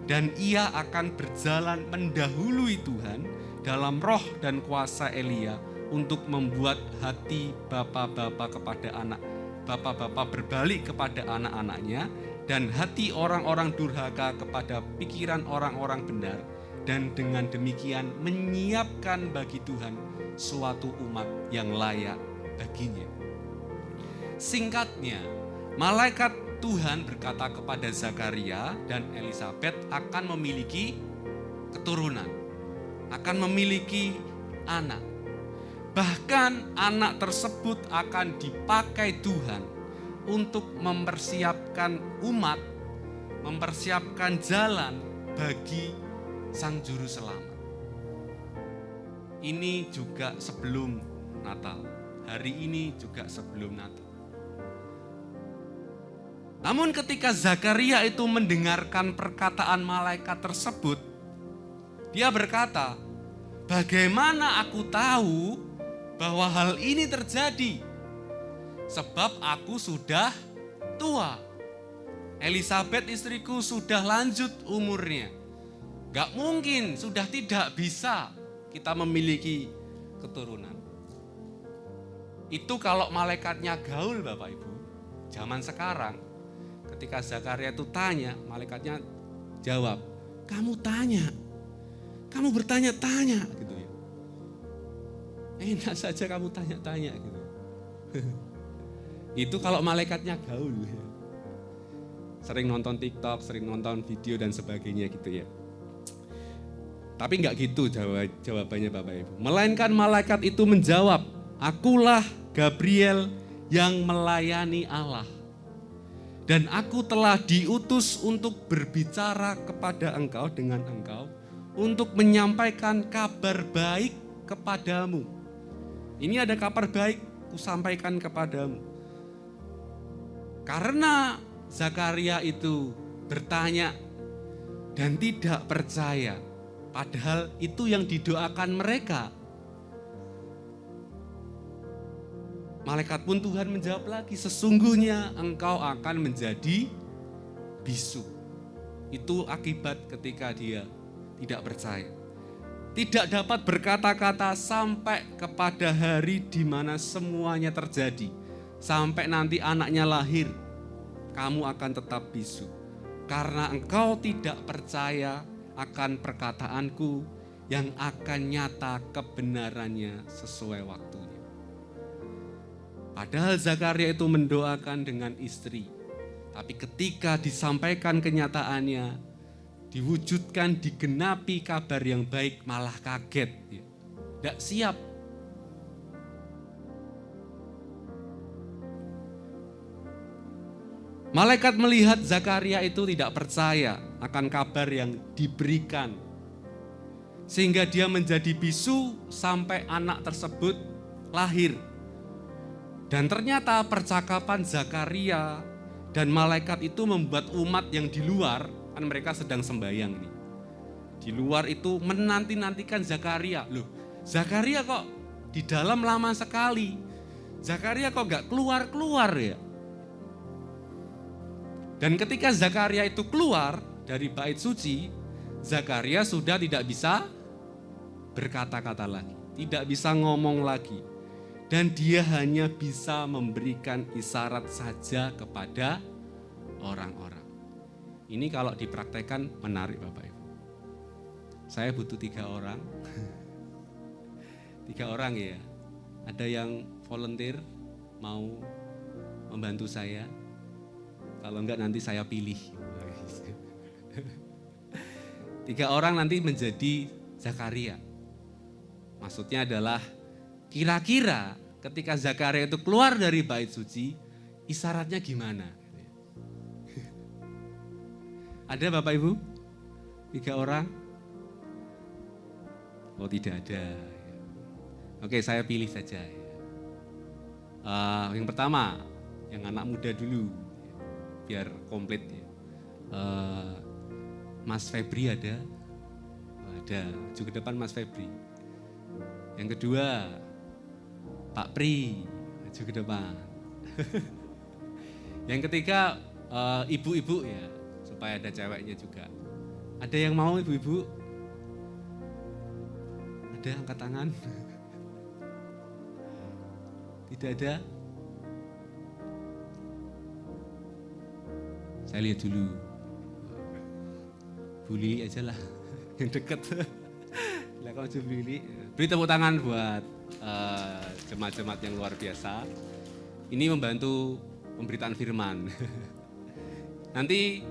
Speaker 3: dan ia akan berjalan mendahului Tuhan dalam roh dan kuasa Elia untuk membuat hati bapa-bapa kepada anak, bapa-bapa berbalik kepada anak-anaknya, dan hati orang-orang durhaka kepada pikiran orang-orang benar, dan dengan demikian menyiapkan bagi Tuhan suatu umat yang layak baginya. Singkatnya, malaikat Tuhan berkata kepada Zakaria dan Elisabet akan memiliki keturunan, akan memiliki anak. Bahkan anak tersebut akan dipakai Tuhan untuk mempersiapkan umat, mempersiapkan jalan bagi Sang Juru Selamat. Ini juga sebelum Natal. Hari ini juga sebelum Natal. Namun ketika Zakaria itu mendengarkan perkataan malaikat tersebut, dia berkata, "Bagaimana aku tahu bahwa hal ini terjadi? Sebab aku sudah tua. Elisabet istriku sudah lanjut umurnya. Gak mungkin, sudah tidak bisa kita memiliki keturunan." Itu kalau malaikatnya gaul Bapak Ibu. Zaman sekarang, ketika Zakaria itu tanya, malaikatnya jawab, "Kamu tanya, kamu bertanya-tanya." Gitu ya. Enak saja kamu tanya-tanya gitu. Itu kalau malaikatnya gaul. Sering nonton TikTok, sering nonton video dan sebagainya gitu ya. Tapi enggak gitu jawabannya Bapak Ibu. Melainkan malaikat itu menjawab, "Akulah Gabriel yang melayani Allah. Dan aku telah diutus untuk berbicara kepada engkau dengan engkau, untuk menyampaikan kabar baik kepadamu." Ini ada kabar baik kusampaikan kepadamu. Karena Zakaria itu bertanya dan tidak percaya, padahal itu yang didoakan mereka. Malaikat pun Tuhan menjawab lagi, "Sesungguhnya engkau akan menjadi bisu." Itu akibat ketika dia tidak percaya. Tidak dapat berkata-kata sampai kepada hari di mana semuanya terjadi. Sampai nanti anaknya lahir, kamu akan tetap bisu. Karena engkau tidak percaya akan perkataanku yang akan nyata kebenarannya sesuai waktunya. Padahal Zakaria itu mendoakan dengan istri. Tapi ketika disampaikan kenyataannya, diwujudkan, digenapi kabar yang baik, malah kaget. Tidak siap. Malaikat melihat Zakaria itu tidak percaya akan kabar yang diberikan. Sehingga dia menjadi bisu sampai anak tersebut lahir. Dan ternyata percakapan Zakaria dan malaikat itu membuat umat yang di luar, kan mereka sedang sembahyang nih. Di luar itu menanti-nantikan Zakaria. Loh, Zakaria kok di dalam lama sekali? Zakaria kok gak keluar-keluar ya? Dan ketika Zakaria itu keluar dari bait suci, Zakaria sudah tidak bisa berkata-kata lagi, tidak bisa ngomong lagi. Dan dia hanya bisa memberikan isyarat saja kepada orang-orang. Ini kalau dipraktekkan menarik Bapak Ibu. Saya butuh 3 orang. 3 orang ya. Ada yang volunteer mau membantu saya. Kalau enggak nanti saya pilih. 3 orang nanti menjadi Zakaria. Maksudnya adalah kira-kira ketika Zakaria itu keluar dari bait suci, isyaratnya gimana? Ada Bapak Ibu? 3 orang? Oh tidak ada. Oke, saya pilih saja. Yang pertama, yang anak muda dulu, biar komplit ya. Mas Febri ada? Ada, maju ke depan Mas Febri. Yang kedua, Pak Pri, maju ke depan. Yang ketiga, ibu-ibu ya, supaya ada ceweknya juga. Ada yang mau ibu-ibu? Ada angkat tangan? Tidak ada? Saya lihat dulu. Bu Lili aja lah, yang dekat. Silakan maju Bu Lili. Beri tepuk tangan buat jemaat-jemaat yang luar biasa. Ini membantu pemberitaan firman. Nanti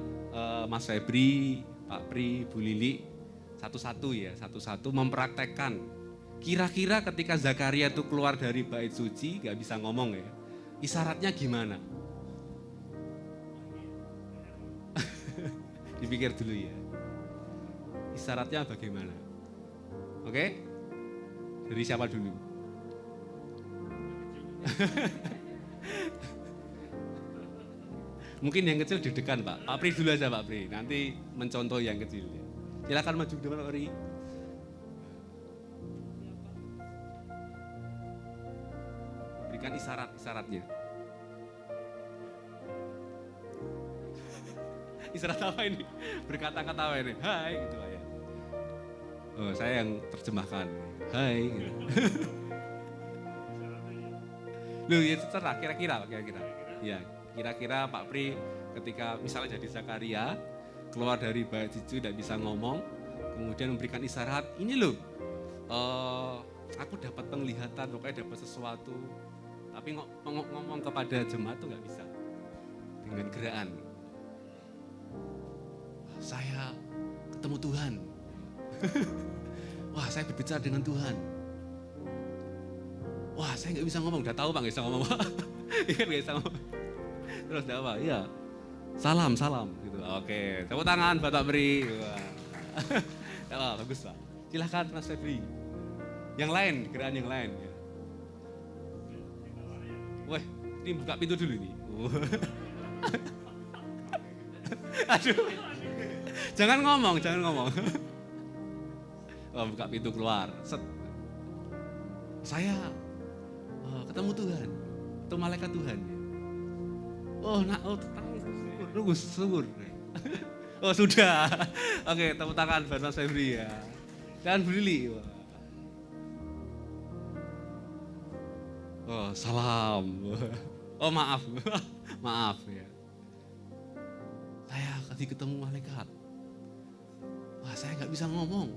Speaker 3: Mas Febri, Pak Pri, Bu Lili, satu-satu mempraktekkan. Kira-kira ketika Zakaria itu keluar dari bait suci, gak bisa ngomong ya, isyaratnya gimana? Dipikir dulu ya. Isyaratnya bagaimana? Oke? Dari siapa dulu? Mungkin yang kecil deg-degan Pak. Pak Pri dulu aja Pak Pri. Nanti mencontoh yang kecil. Silakan maju ke depan Pak Pri. Berikan isyaratnya. Isyarat apa ini? Berkata-kata apa ini? Hai gitu ya. Oh, saya yang terjemahkan. Hai gitu. Loh, ya terserah kira-kira. Ya, kira-kira Pak Pri ketika misalnya jadi Zakaria, keluar dari bait suci tidak bisa ngomong, kemudian memberikan isyarat, ini loh, aku dapat penglihatan, pokoknya dapat sesuatu, tapi ngomong kepada jemaat tuh nggak bisa dengan geraan. Saya ketemu Tuhan. Wah, saya berbicara dengan Tuhan. Wah, saya nggak bisa ngomong, udah tahu Pak nggak bisa ngomong. Iya nggak bisa ngomong. Terus apa? Iya. Salam gitu. Oke, tepuk tangan buat Pak Bri. Wah, bagus Pak. Silahkan Mas Febri. Yang lain, gerakan yang lain. Wah, ini buka pintu dulu nih. Aduh. Jangan ngomong. Oh, buka pintu keluar. Set. Saya ketemu Tuhan, ketemu malaikat Tuhan. Tunggu, syukur. Oh sudah. Oke, tepuk tangan buat Mas Febri ya. Dan Bu Lili. Oh, salam. Oh, maaf. Maaf ya. Saya tadi ketemu malaikat. Wah, saya nggak bisa ngomong.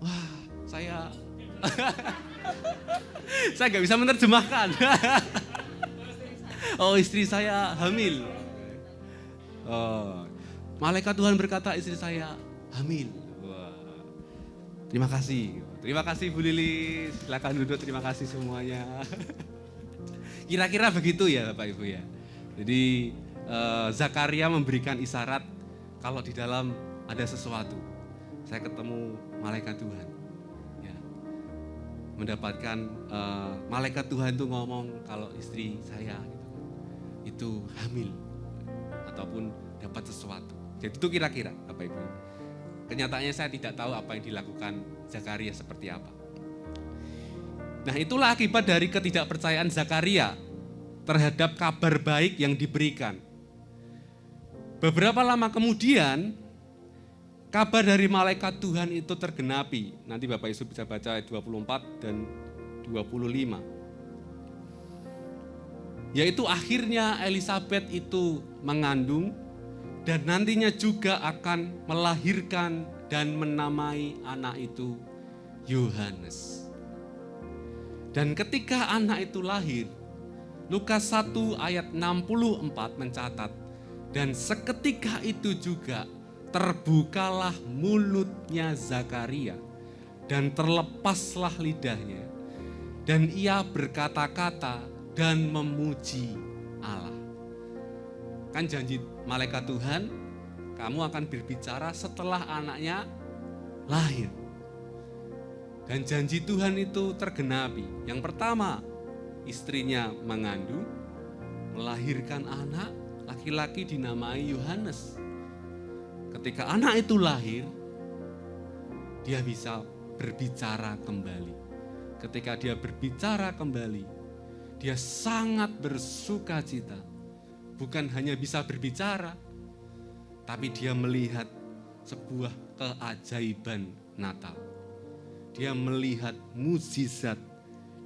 Speaker 3: Wah, saya nggak bisa menerjemahkan. Oh, istri saya hamil. Oh, malaikat Tuhan berkata istri saya hamil. Wah. Terima kasih Bu Lili. Silakan duduk. Terima kasih semuanya. Kira-kira begitu ya Bapak Ibu ya. Jadi Zakaria memberikan isyarat kalau di dalam ada sesuatu. Saya ketemu malaikat Tuhan. Ya. Mendapatkan malaikat Tuhan itu ngomong kalau istri saya gitu, itu hamil ataupun dapat sesuatu. Jadi itu kira-kira Bapak Ibu. Kenyataannya saya tidak tahu apa yang dilakukan Zakaria seperti apa. Nah, itulah akibat dari ketidakpercayaan Zakaria terhadap kabar baik yang diberikan. Beberapa lama kemudian, kabar dari malaikat Tuhan itu tergenapi. Nanti Bapak Ibu bisa baca ayat 24 dan 25. Yaitu akhirnya Elisabet itu mengandung dan nantinya juga akan melahirkan dan menamai anak itu Yohanes. Dan ketika anak itu lahir, Lukas 1 ayat 64 mencatat, dan seketika itu juga terbukalah mulutnya Zakaria dan terlepaslah lidahnya dan ia berkata-kata dan memuji Allah. Kan janji malaikat Tuhan, kamu akan berbicara setelah anaknya lahir. Dan janji Tuhan itu tergenapi. Yang pertama, istrinya mengandung, melahirkan anak, laki-laki dinamai Yohanes. Ketika anak itu lahir, dia bisa berbicara kembali. Ketika dia berbicara kembali, dia sangat bersuka cita. Bukan hanya bisa berbicara, tapi dia melihat sebuah keajaiban Natal. Dia melihat mukjizat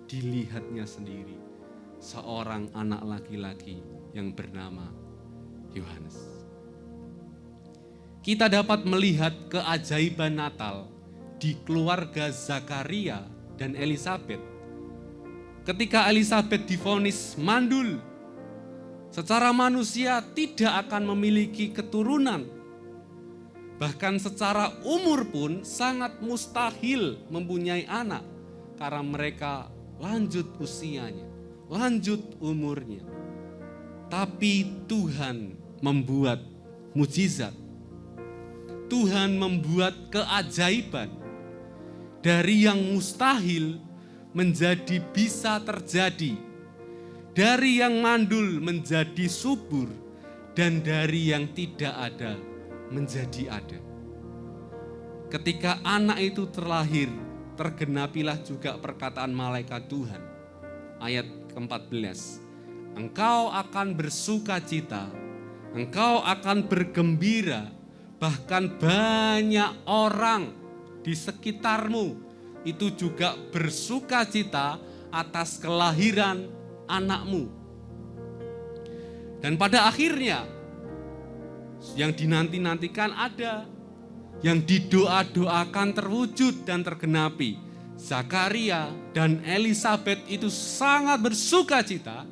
Speaker 3: dilihatnya sendiri. Seorang anak laki-laki yang bernama Yohanes. Kita dapat melihat keajaiban Natal di keluarga Zakaria dan Elisabet. Ketika Elisabet divonis mandul, secara manusia tidak akan memiliki keturunan. Bahkan secara umur pun sangat mustahil mempunyai anak karena mereka lanjut usianya, lanjut umurnya. Tapi Tuhan membuat mukjizat. Tuhan membuat keajaiban. Dari yang mustahil menjadi bisa terjadi. Dari yang mandul menjadi subur. Dan dari yang tidak ada menjadi ada. Ketika anak itu terlahir, tergenapilah juga perkataan malaikat Tuhan. Ayat ke-14. Engkau akan bersuka cita, engkau akan bergembira, bahkan banyak orang di sekitarmu itu juga bersuka cita atas kelahiran anakmu. Dan pada akhirnya yang dinanti-nantikan ada, yang didoa-doakan terwujud dan tergenapi. Zakaria dan Elisabet itu sangat bersuka cita,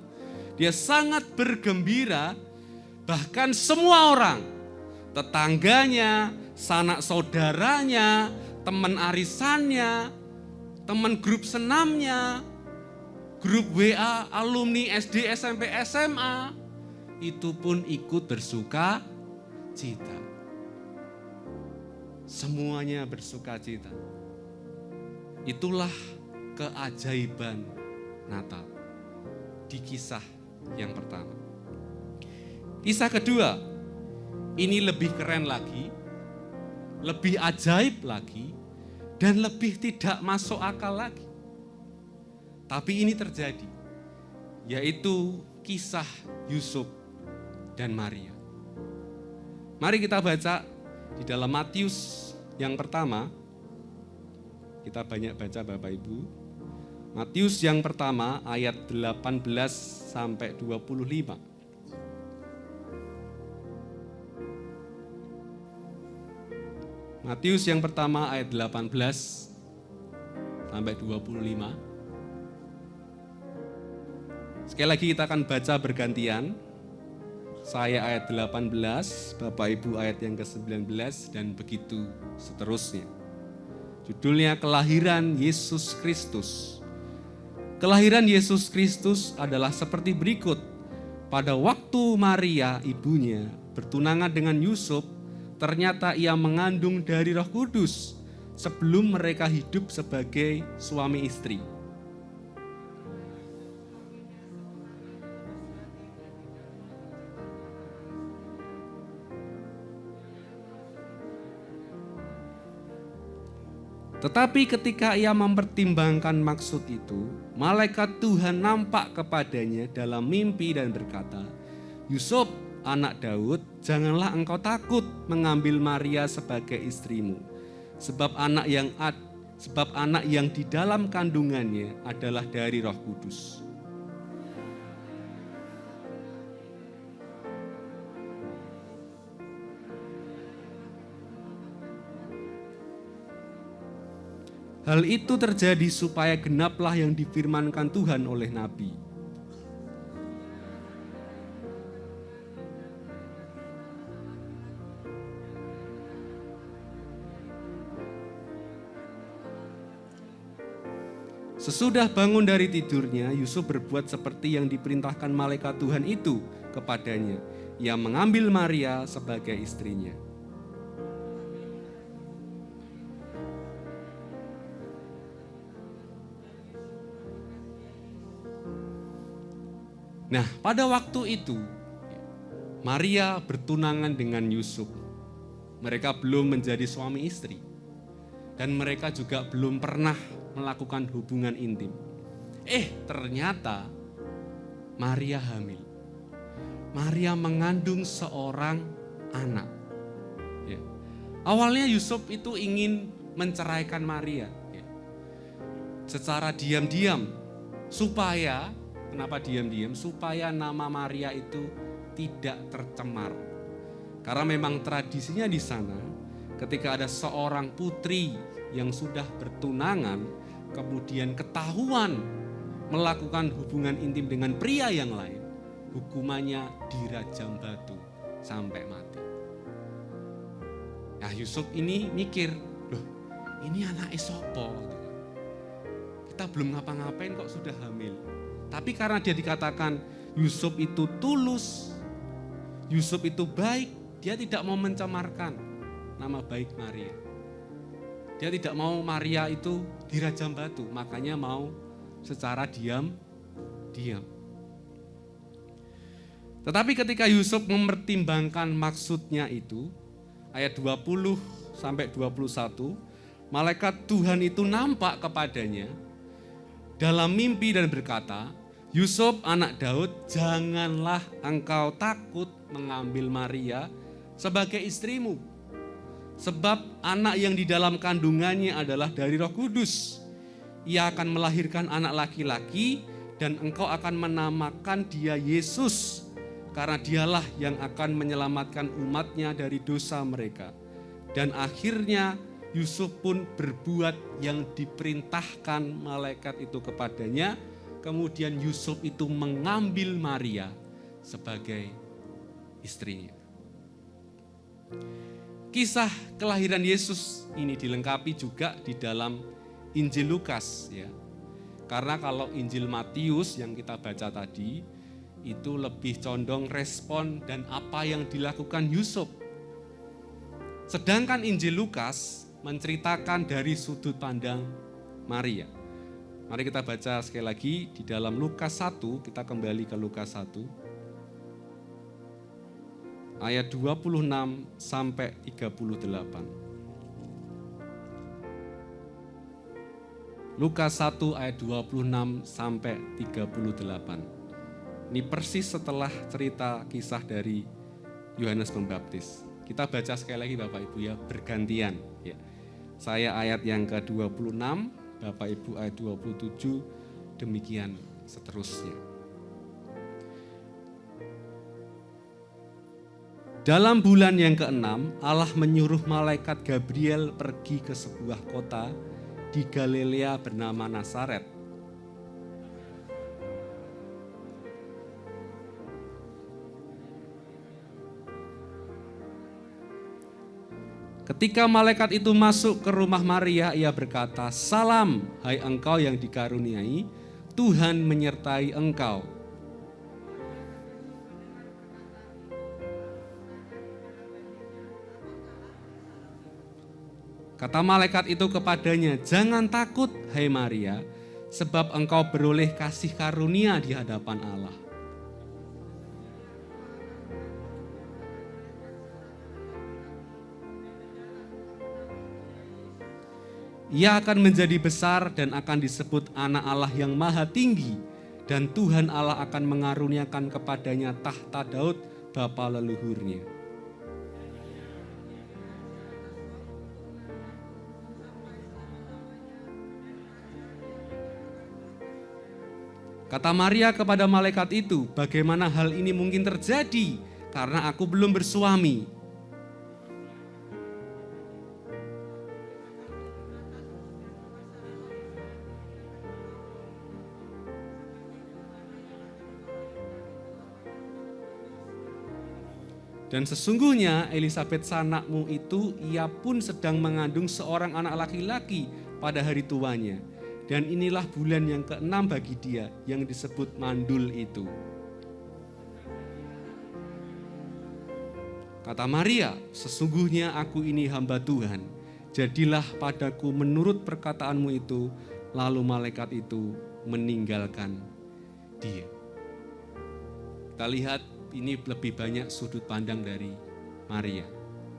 Speaker 3: dia sangat bergembira, bahkan semua orang, tetangganya, sanak saudaranya, teman arisannya, teman grup senamnya, grup WA, alumni SD, SMP, SMA, itu pun ikut bersuka cita. Semuanya bersuka cita. Itulah keajaiban Natal di kisah yang pertama. Kisah kedua, ini lebih keren lagi, lebih ajaib lagi, dan lebih tidak masuk akal lagi. Tapi ini terjadi, yaitu kisah Yusuf dan Maria. Mari kita baca di dalam Matius yang pertama. Kita banyak baca Bapak Ibu. Matius yang pertama ayat 18 sampai 25. Matius yang pertama ayat 18 sampai 25. Sekali lagi kita akan baca bergantian. Saya ayat 18, Bapak Ibu ayat yang ke-19, dan begitu seterusnya. Judulnya Kelahiran Yesus Kristus. Kelahiran Yesus Kristus adalah seperti berikut. Pada waktu Maria, ibunya, bertunangan dengan Yusuf, ternyata ia mengandung dari Roh Kudus sebelum mereka hidup sebagai suami istri. Tetapi ketika ia mempertimbangkan maksud itu, malaikat Tuhan nampak kepadanya dalam mimpi dan berkata, "Yusuf, anak Daud, janganlah engkau takut mengambil Maria sebagai istrimu, sebab anak yang di dalam kandungannya adalah dari Roh Kudus. Hal itu terjadi supaya genaplah yang difirmankan Tuhan oleh Nabi. Sesudah bangun dari tidurnya, Yusuf berbuat seperti yang diperintahkan malaikat Tuhan itu kepadanya. Ia mengambil Maria sebagai istrinya. Nah, pada waktu itu, Maria bertunangan dengan Yusuf. Mereka belum menjadi suami istri. Dan mereka juga belum pernah melakukan hubungan intim. Ternyata Maria hamil. Maria mengandung seorang anak. Ya. Awalnya Yusuf itu ingin menceraikan Maria. Ya. Secara diam-diam. Kenapa diam-diam? Supaya nama Maria itu tidak tercemar. Karena memang tradisinya di sana, ketika ada seorang putri yang sudah bertunangan, kemudian ketahuan melakukan hubungan intim dengan pria yang lain, hukumannya dirajam batu sampai mati. Nah, Yusuf ini mikir, loh, ini anak sopo? Kita belum ngapa-ngapain kok sudah hamil. Tapi karena dia dikatakan Yusuf itu tulus, Yusuf itu baik, dia tidak mau mencemarkan nama baik Maria. Dia tidak mau Maria itu dirajam batu, makanya mau secara diam. Tetapi ketika Yusuf mempertimbangkan maksudnya itu, ayat 20 sampai 21, malaikat Tuhan itu nampak kepadanya dalam mimpi dan berkata, "Yusuf, anak Daud, janganlah engkau takut mengambil Maria sebagai istrimu. Sebab anak yang di dalam kandungannya adalah dari Roh Kudus. Ia akan melahirkan anak laki-laki dan engkau akan menamakan dia Yesus. Karena dialah yang akan menyelamatkan umatnya dari dosa mereka." Dan akhirnya Yusuf pun berbuat yang diperintahkan malaikat itu kepadanya. Kemudian Yusuf itu mengambil Maria sebagai istrinya. Kisah kelahiran Yesus ini dilengkapi juga di dalam Injil Lukas, ya. Karena kalau Injil Matius yang kita baca tadi itu lebih condong respon dan apa yang dilakukan Yusuf. Sedangkan Injil Lukas menceritakan dari sudut pandang Maria. Mari kita baca sekali lagi di dalam Lukas 1, kita kembali ke Lukas 1. Ayat 26 sampai 38. Lukas 1 ayat 26 sampai 38. Ini persis setelah cerita kisah dari Yohanes Pembaptis. Kita baca sekali lagi Bapak Ibu ya, bergantian ya. Saya ayat yang ke-26, Bapak Ibu ayat 27, demikian seterusnya. Dalam bulan yang ke-6, Allah menyuruh malaikat Gabriel pergi ke sebuah kota di Galilea bernama Nazaret. Ketika malaikat itu masuk ke rumah Maria, ia berkata, "Salam, hai engkau yang dikaruniai, Tuhan menyertai engkau." Kata malaikat itu kepadanya, "Jangan takut, hai Maria, sebab engkau beroleh kasih karunia di hadapan Allah. Ia akan menjadi besar dan akan disebut anak Allah yang maha tinggi, dan Tuhan Allah akan mengaruniakan kepadanya tahta Daud bapa leluhurnya. Kata Maria kepada malaikat itu, bagaimana hal ini mungkin terjadi karena aku belum bersuami. Dan sesungguhnya Elisabet sanakmu itu, ia pun sedang mengandung seorang anak laki-laki pada hari tuanya. Dan inilah bulan yang ke-6 bagi dia yang disebut mandul itu. Kata Maria, sesungguhnya aku ini hamba Tuhan. Jadilah padaku menurut perkataanmu itu. Lalu malaikat itu meninggalkan dia. Kita lihat ini lebih banyak sudut pandang dari Maria,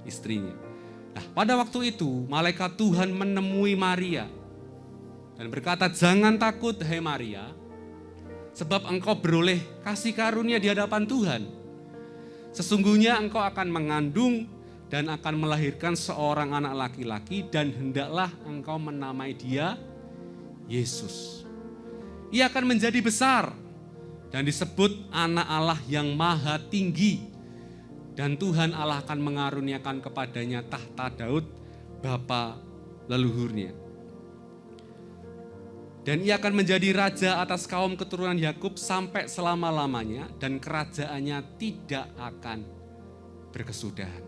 Speaker 3: istrinya. Nah, pada waktu itu malaikat Tuhan menemui Maria dan berkata, jangan takut hai Maria, sebab engkau beroleh kasih karunia di hadapan Tuhan. Sesungguhnya engkau akan mengandung dan akan melahirkan seorang anak laki-laki, dan hendaklah engkau menamai dia Yesus. Ia akan menjadi besar dan disebut anak Allah yang maha tinggi, dan Tuhan Allah akan mengaruniakan kepadanya tahta Daud bapa leluhurnya. Dan ia akan menjadi raja atas kaum keturunan Yakub sampai selama-lamanya, dan kerajaannya tidak akan berkesudahan.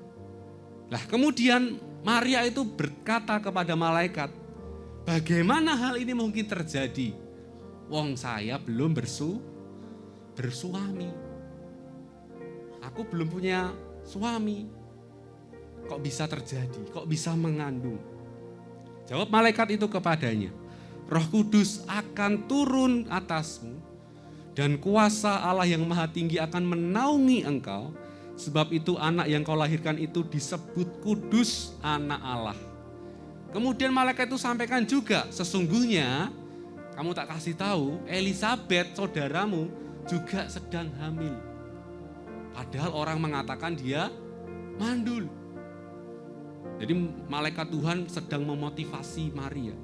Speaker 3: Lah kemudian Maria itu berkata kepada malaikat, bagaimana hal ini mungkin terjadi? Wong saya belum bersuami. Aku belum punya suami. Kok bisa terjadi? Kok bisa mengandung? Jawab malaikat itu kepadanya, Roh Kudus akan turun atasmu, dan kuasa Allah yang maha tinggi akan menaungi engkau. Sebab itu anak yang kau lahirkan itu disebut kudus, anak Allah. Kemudian malaikat itu sampaikan juga, sesungguhnya kamu tak kasih tahu, Elisabet saudaramu juga sedang hamil. Padahal orang mengatakan dia mandul. Jadi malaikat Tuhan sedang memotivasi Maria.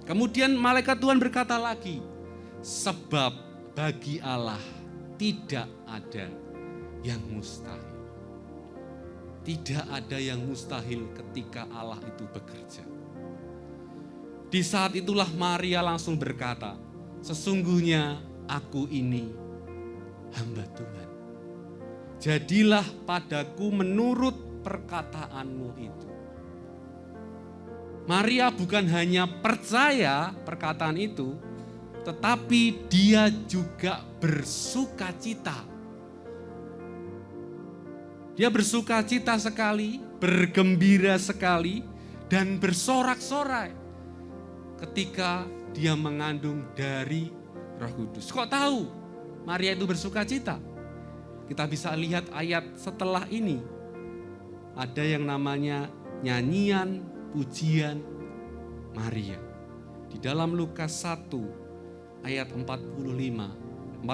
Speaker 3: Kemudian malaikat Tuhan berkata lagi, sebab bagi Allah tidak ada yang mustahil. Tidak ada yang mustahil ketika Allah itu bekerja. Di saat itulah Maria langsung berkata, sesungguhnya aku ini hamba Tuhan. Jadilah padaku menurut perkataanmu itu. Maria bukan hanya percaya perkataan itu, tetapi dia juga bersukacita. Dia bersukacita sekali, bergembira sekali, dan bersorak-sorai ketika dia mengandung dari Roh Kudus. Kok tahu Maria itu bersukacita? Kita bisa lihat ayat setelah ini. Ada yang namanya nyanyian pujian Maria. Di dalam Lukas 1 ayat 46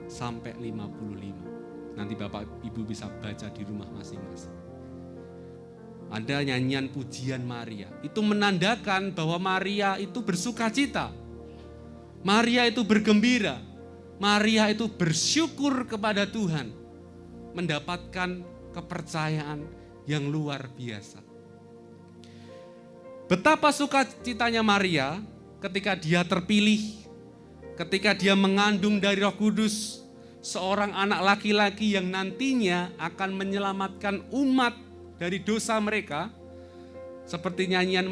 Speaker 3: sampai 55. Nanti Bapak Ibu bisa baca di rumah masing-masing. Ada nyanyian pujian Maria. Itu menandakan bahwa Maria itu bersukacita. Maria itu bergembira. Maria itu bersyukur kepada Tuhan. Mendapatkan kepercayaan yang luar biasa. Betapa sukacitanya Maria ketika dia terpilih, ketika dia mengandung dari Roh Kudus, seorang anak laki-laki yang nantinya akan menyelamatkan umat dari dosa mereka. Seperti nyanyian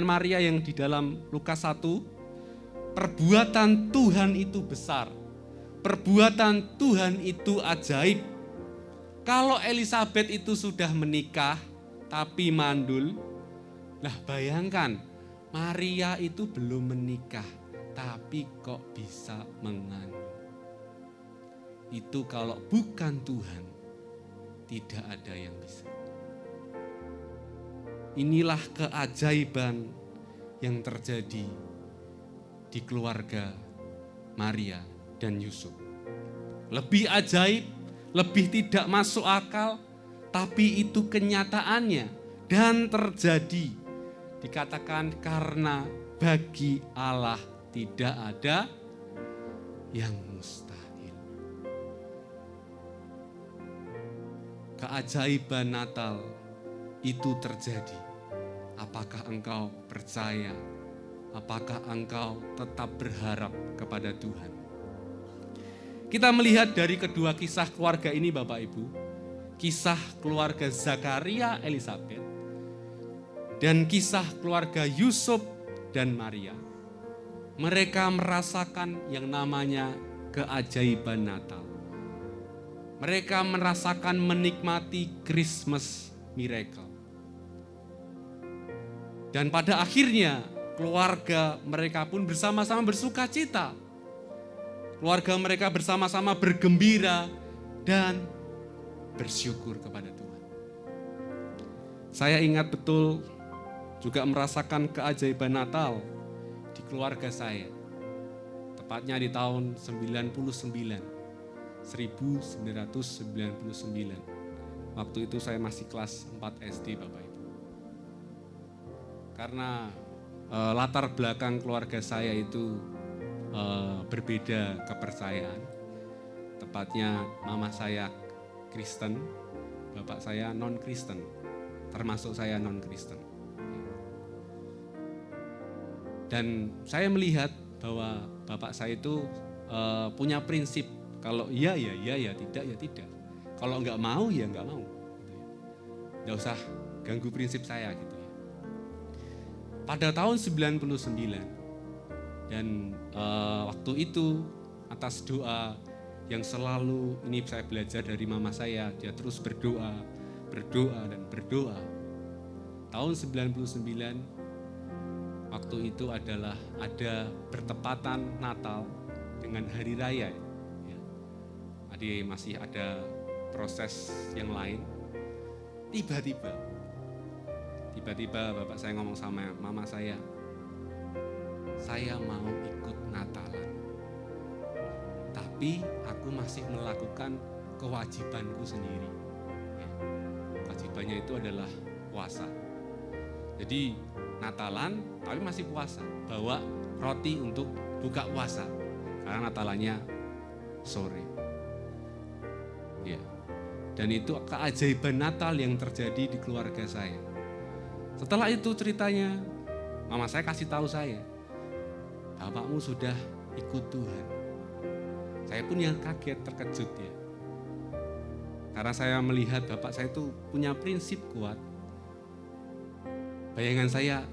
Speaker 3: Maria yang di dalam Lukas 1, perbuatan Tuhan itu besar, perbuatan Tuhan itu ajaib. Kalau Elisabet itu sudah menikah tapi mandul, lah bayangkan Maria itu belum menikah tapi kok bisa mengandung. Itu kalau bukan Tuhan tidak ada yang bisa. inilah keajaiban yang terjadi di keluarga Maria dan Yusuf. Lebih ajaib, lebih tidak masuk akal, tapi itu kenyataannya dan terjadi. Dikatakan karena bagi Allah tidak ada yang mustahil. Keajaiban Natal itu terjadi. Apakah engkau percaya? Apakah engkau tetap berharap kepada Tuhan? Kita melihat dari kedua kisah keluarga ini Bapak Ibu. Kisah keluarga Zakaria Elizabeth dan kisah keluarga Yusuf dan Maria. Mereka merasakan yang namanya keajaiban Natal. Mereka merasakan menikmati Christmas miracle. Dan pada akhirnya keluarga mereka pun bersama-sama bersuka cita. Keluarga mereka bersama-sama bergembira dan bersyukur kepada Tuhan. Saya ingat betul juga merasakan keajaiban Natal di keluarga saya. Tepatnya di tahun 1999. Waktu itu saya masih kelas 4 SD Bapak Ibu. Karena latar belakang keluarga saya itu berbeda kepercayaan. Tepatnya mama saya Kristen, bapak saya non-Kristen, termasuk saya non-Kristen. Dan saya melihat bahwa bapak saya itu punya prinsip, kalau iya ya iya, ya tidak ya tidak. Kalau enggak mau ya enggak mau. Enggak usah ganggu prinsip saya gitu ya. Pada tahun 99 dan waktu itu atas doa yang selalu ini saya belajar dari mama saya, dia terus berdoa dan berdoa. Tahun 99 waktu itu adalah ada bertepatan Natal dengan hari raya. Ya. Jadi masih ada proses yang lain. Tiba-tiba bapak saya ngomong sama mama saya mau ikut Natalan. Tapi aku masih melakukan kewajibanku sendiri. Ya. Kewajibannya itu adalah puasa. Jadi Natalan tapi masih puasa. Bawa roti untuk buka puasa. Karena Natalannya sore. Ya. Dan itu keajaiban Natal yang terjadi di keluarga saya. Setelah itu ceritanya, mama saya kasih tahu saya, bapakmu sudah ikut Tuhan. Saya pun yang kaget, terkejut ya. Karena saya melihat bapak saya itu punya prinsip kuat. Bayangan saya,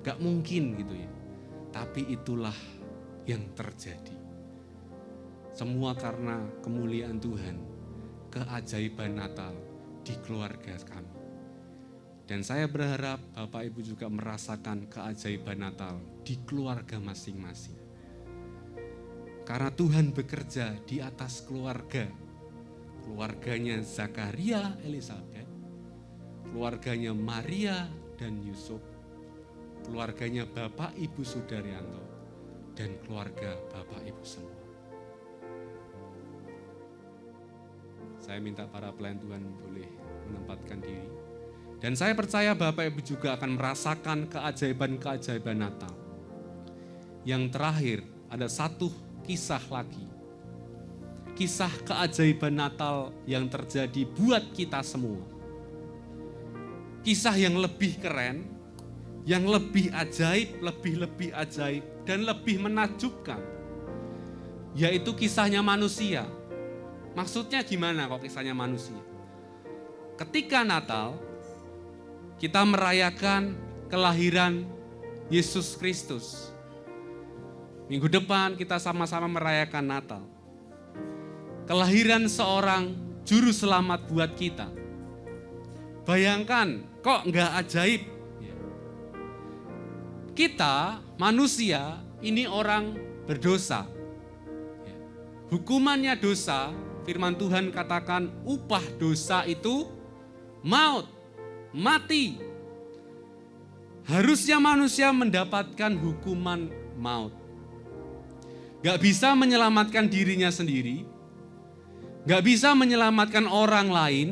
Speaker 3: gak mungkin gitu ya. Tapi itulah yang terjadi. Semua karena kemuliaan Tuhan, keajaiban Natal di keluarga kami. Dan saya berharap Bapak Ibu juga merasakan keajaiban Natal di keluarga masing-masing. Karena Tuhan bekerja di atas keluarga. Keluarganya Zakaria Elizabeth, keluarganya Maria dan Yusuf, keluarganya Bapak Ibu Sudaryanto, dan keluarga Bapak Ibu semua. Saya minta para pelayan Tuhan boleh menempatkan diri. Dan saya percaya Bapak Ibu juga akan merasakan keajaiban-keajaiban Natal. Yang terakhir ada satu kisah lagi. Kisah keajaiban Natal yang terjadi buat kita semua. Kisah yang lebih keren, yang lebih ajaib, lebih ajaib, dan lebih menakjubkan. Yaitu kisahnya manusia. Maksudnya gimana kok kisahnya manusia? Ketika Natal, kita merayakan kelahiran Yesus Kristus. Minggu depan kita sama-sama merayakan Natal. Kelahiran seorang juru selamat buat kita. Bayangkan, kok enggak ajaib? Kita manusia ini orang berdosa. Hukumannya dosa, firman Tuhan katakan upah dosa itu maut. Mati, Harusnya manusia mendapatkan hukuman maut. Gak bisa menyelamatkan dirinya sendiri, gak bisa menyelamatkan orang lain,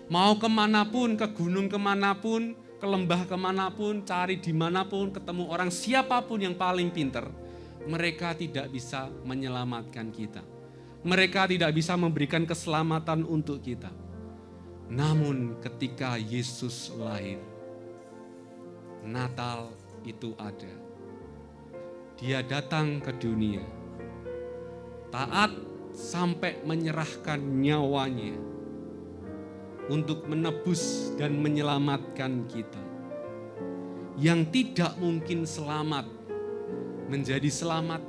Speaker 3: mau kemanapun, ke gunung kemanapun, ke lembah kemanapun, cari dimanapun, ketemu orang siapapun yang paling pinter, mereka tidak bisa menyelamatkan kita. Mereka tidak bisa memberikan keselamatan untuk kita. Namun ketika Yesus lahir, Natal itu ada. Dia datang ke dunia, taat sampai menyerahkan nyawanya untuk menebus dan menyelamatkan kita. Yang tidak mungkin selamat menjadi selamat.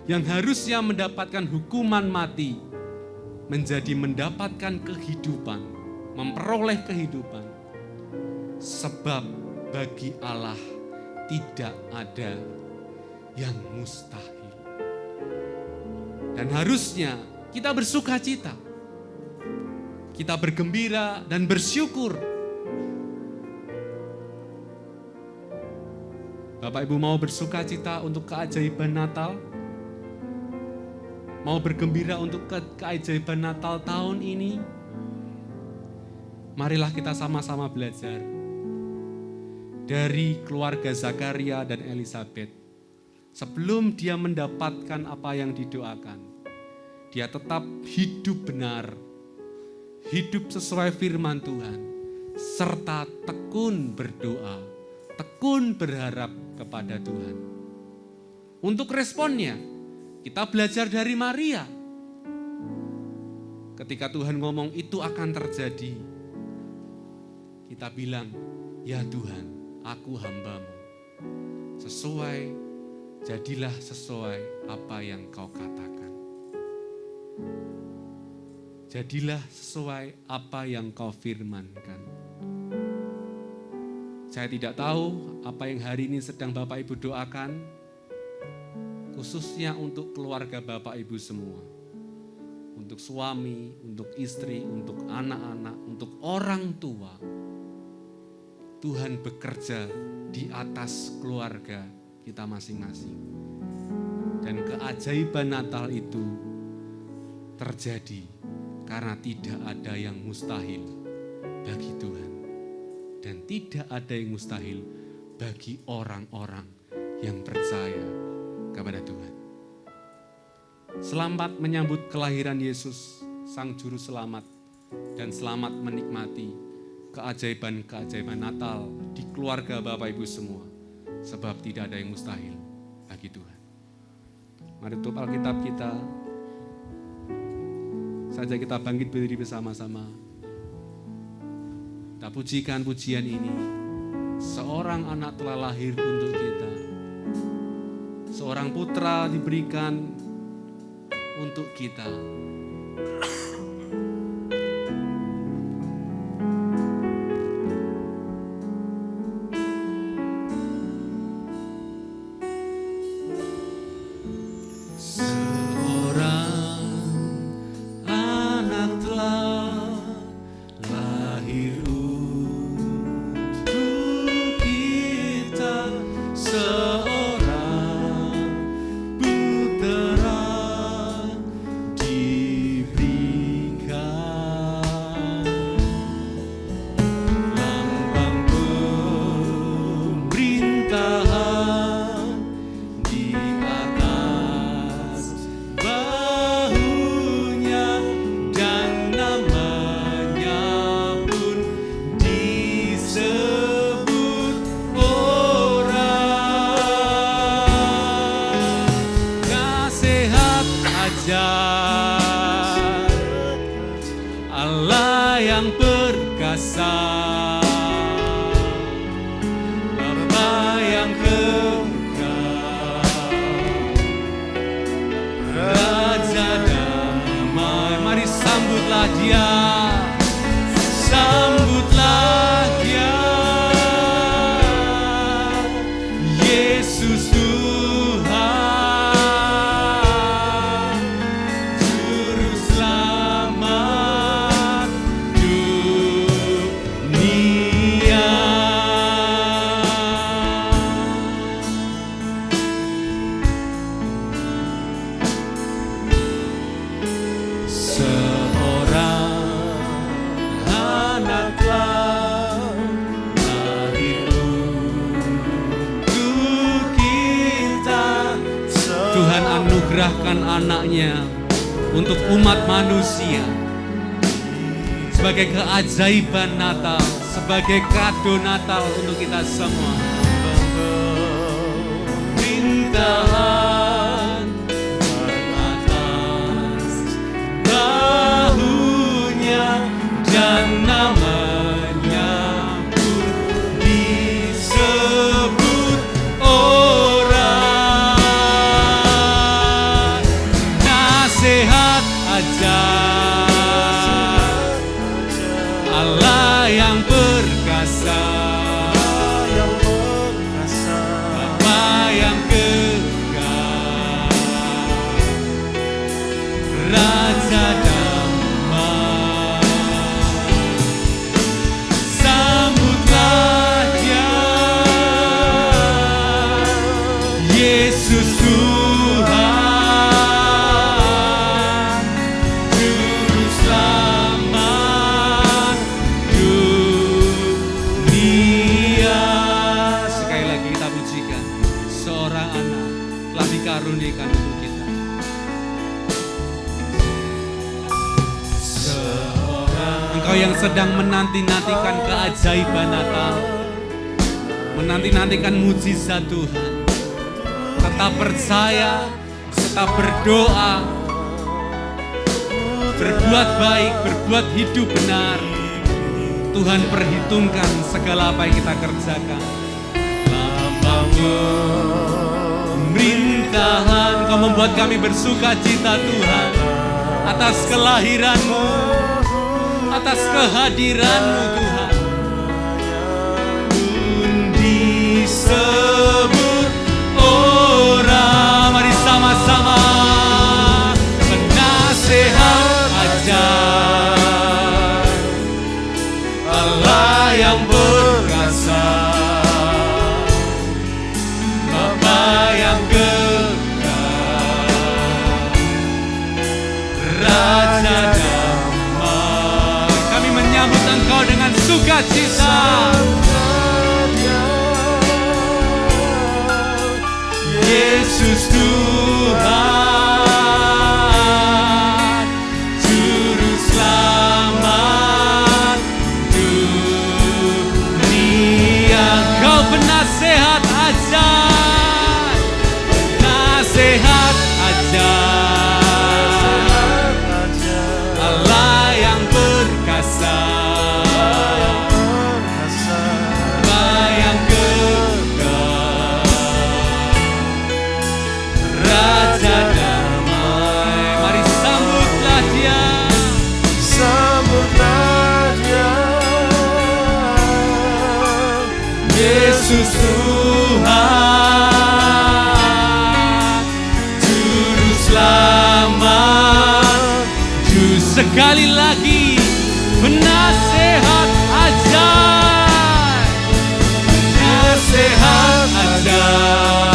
Speaker 3: Yang harusnya mendapatkan hukuman mati menjadi mendapatkan kehidupan, memperoleh kehidupan. Sebab bagi Allah tidak ada yang mustahil. Dan harusnya kita bersuka cita. Kita bergembira dan bersyukur. Bapak Ibu mau bersuka cita untuk keajaiban Natal? Mau bergembira untuk keajaiban Natal tahun ini? Marilah kita sama-sama belajar dari keluarga Zakaria dan Elisabet. Sebelum dia mendapatkan apa yang didoakan, dia tetap hidup benar, hidup sesuai firman Tuhan, serta tekun berdoa, tekun berharap kepada Tuhan. Untuk responnya, kita belajar dari Maria. Ketika Tuhan ngomong itu akan terjadi, kita bilang, ya Tuhan, aku hamba-Mu. Jadilah sesuai apa yang Kau katakan. Jadilah sesuai apa yang Kau firmankan. Saya tidak tahu apa yang hari ini sedang Bapak Ibu doakan, khususnya untuk keluarga Bapak Ibu semua. Untuk suami, untuk istri, untuk anak-anak, untuk orang tua. Tuhan bekerja di atas keluarga kita masing-masing. Dan keajaiban Natal itu terjadi karena tidak ada yang mustahil bagi Tuhan. Dan tidak ada yang mustahil bagi orang-orang yang percaya kepada Tuhan. Selamat menyambut kelahiran Yesus, Sang Juru Selamat, dan selamat menikmati keajaiban-keajaiban Natal di keluarga Bapak Ibu semua, sebab tidak ada yang mustahil bagi Tuhan. Mari tutup Alkitab kita, saja kita bangkit berdiri bersama-sama. Kita pujikan pujian ini. Seorang anak telah lahir untuk kita. Seorang putra diberikan untuk kita. Allah yang perkasa, Bapa yang kekal, Raja damai. Mari sambutlah Dia, sambutlah Dia, Yesus Tuhan, Juru Selamat dunia. menyerahkan anaknya untuk umat manusia sebagai keajaiban Natal, sebagai kado Natal untuk kita semua. Perintahan atas bahunya dan namanya pun disebut orang. Nasihat ajar Allah yang perkasa, Bapa yang kekal, Raja damai. Sambutlah Dia, Yesus Tuhan, Juru Selamat dunia. Sekali lagi kita pujikan, seorang anak telah dikaruniakan untuk kita. Engkau yang sedang menanti-nantikan keajaiban Natal, menanti-nantikan mujizat Tuhan, tetap percaya, tetap berdoa, berbuat baik, berbuat hidup benar. Tuhan perhitungkan segala apa yang kita kerjakan. Lambang pemerintahan, Kau membuat kami bersuka cita Tuhan, atas kelahiran-Mu, atas kehadiran-Mu Tuhan. Pun disebut orang, mari sama-sama. Penasehat ajar Allah yang perkasa, Bapa yang kekal, Raja damai. Kami menyambut Engkau dengan sukacita. Yesus Tuhan, Juru Selamat dunia. Kau penasehat ajar, penasehat ajar Allah yang perkasa, Bapa yang kekal, Raja damai. Mari sambutlah Dia, Yesus Tuhan, Juru Selamat. Sekali lagi, penasehat ajar, penasehat ajar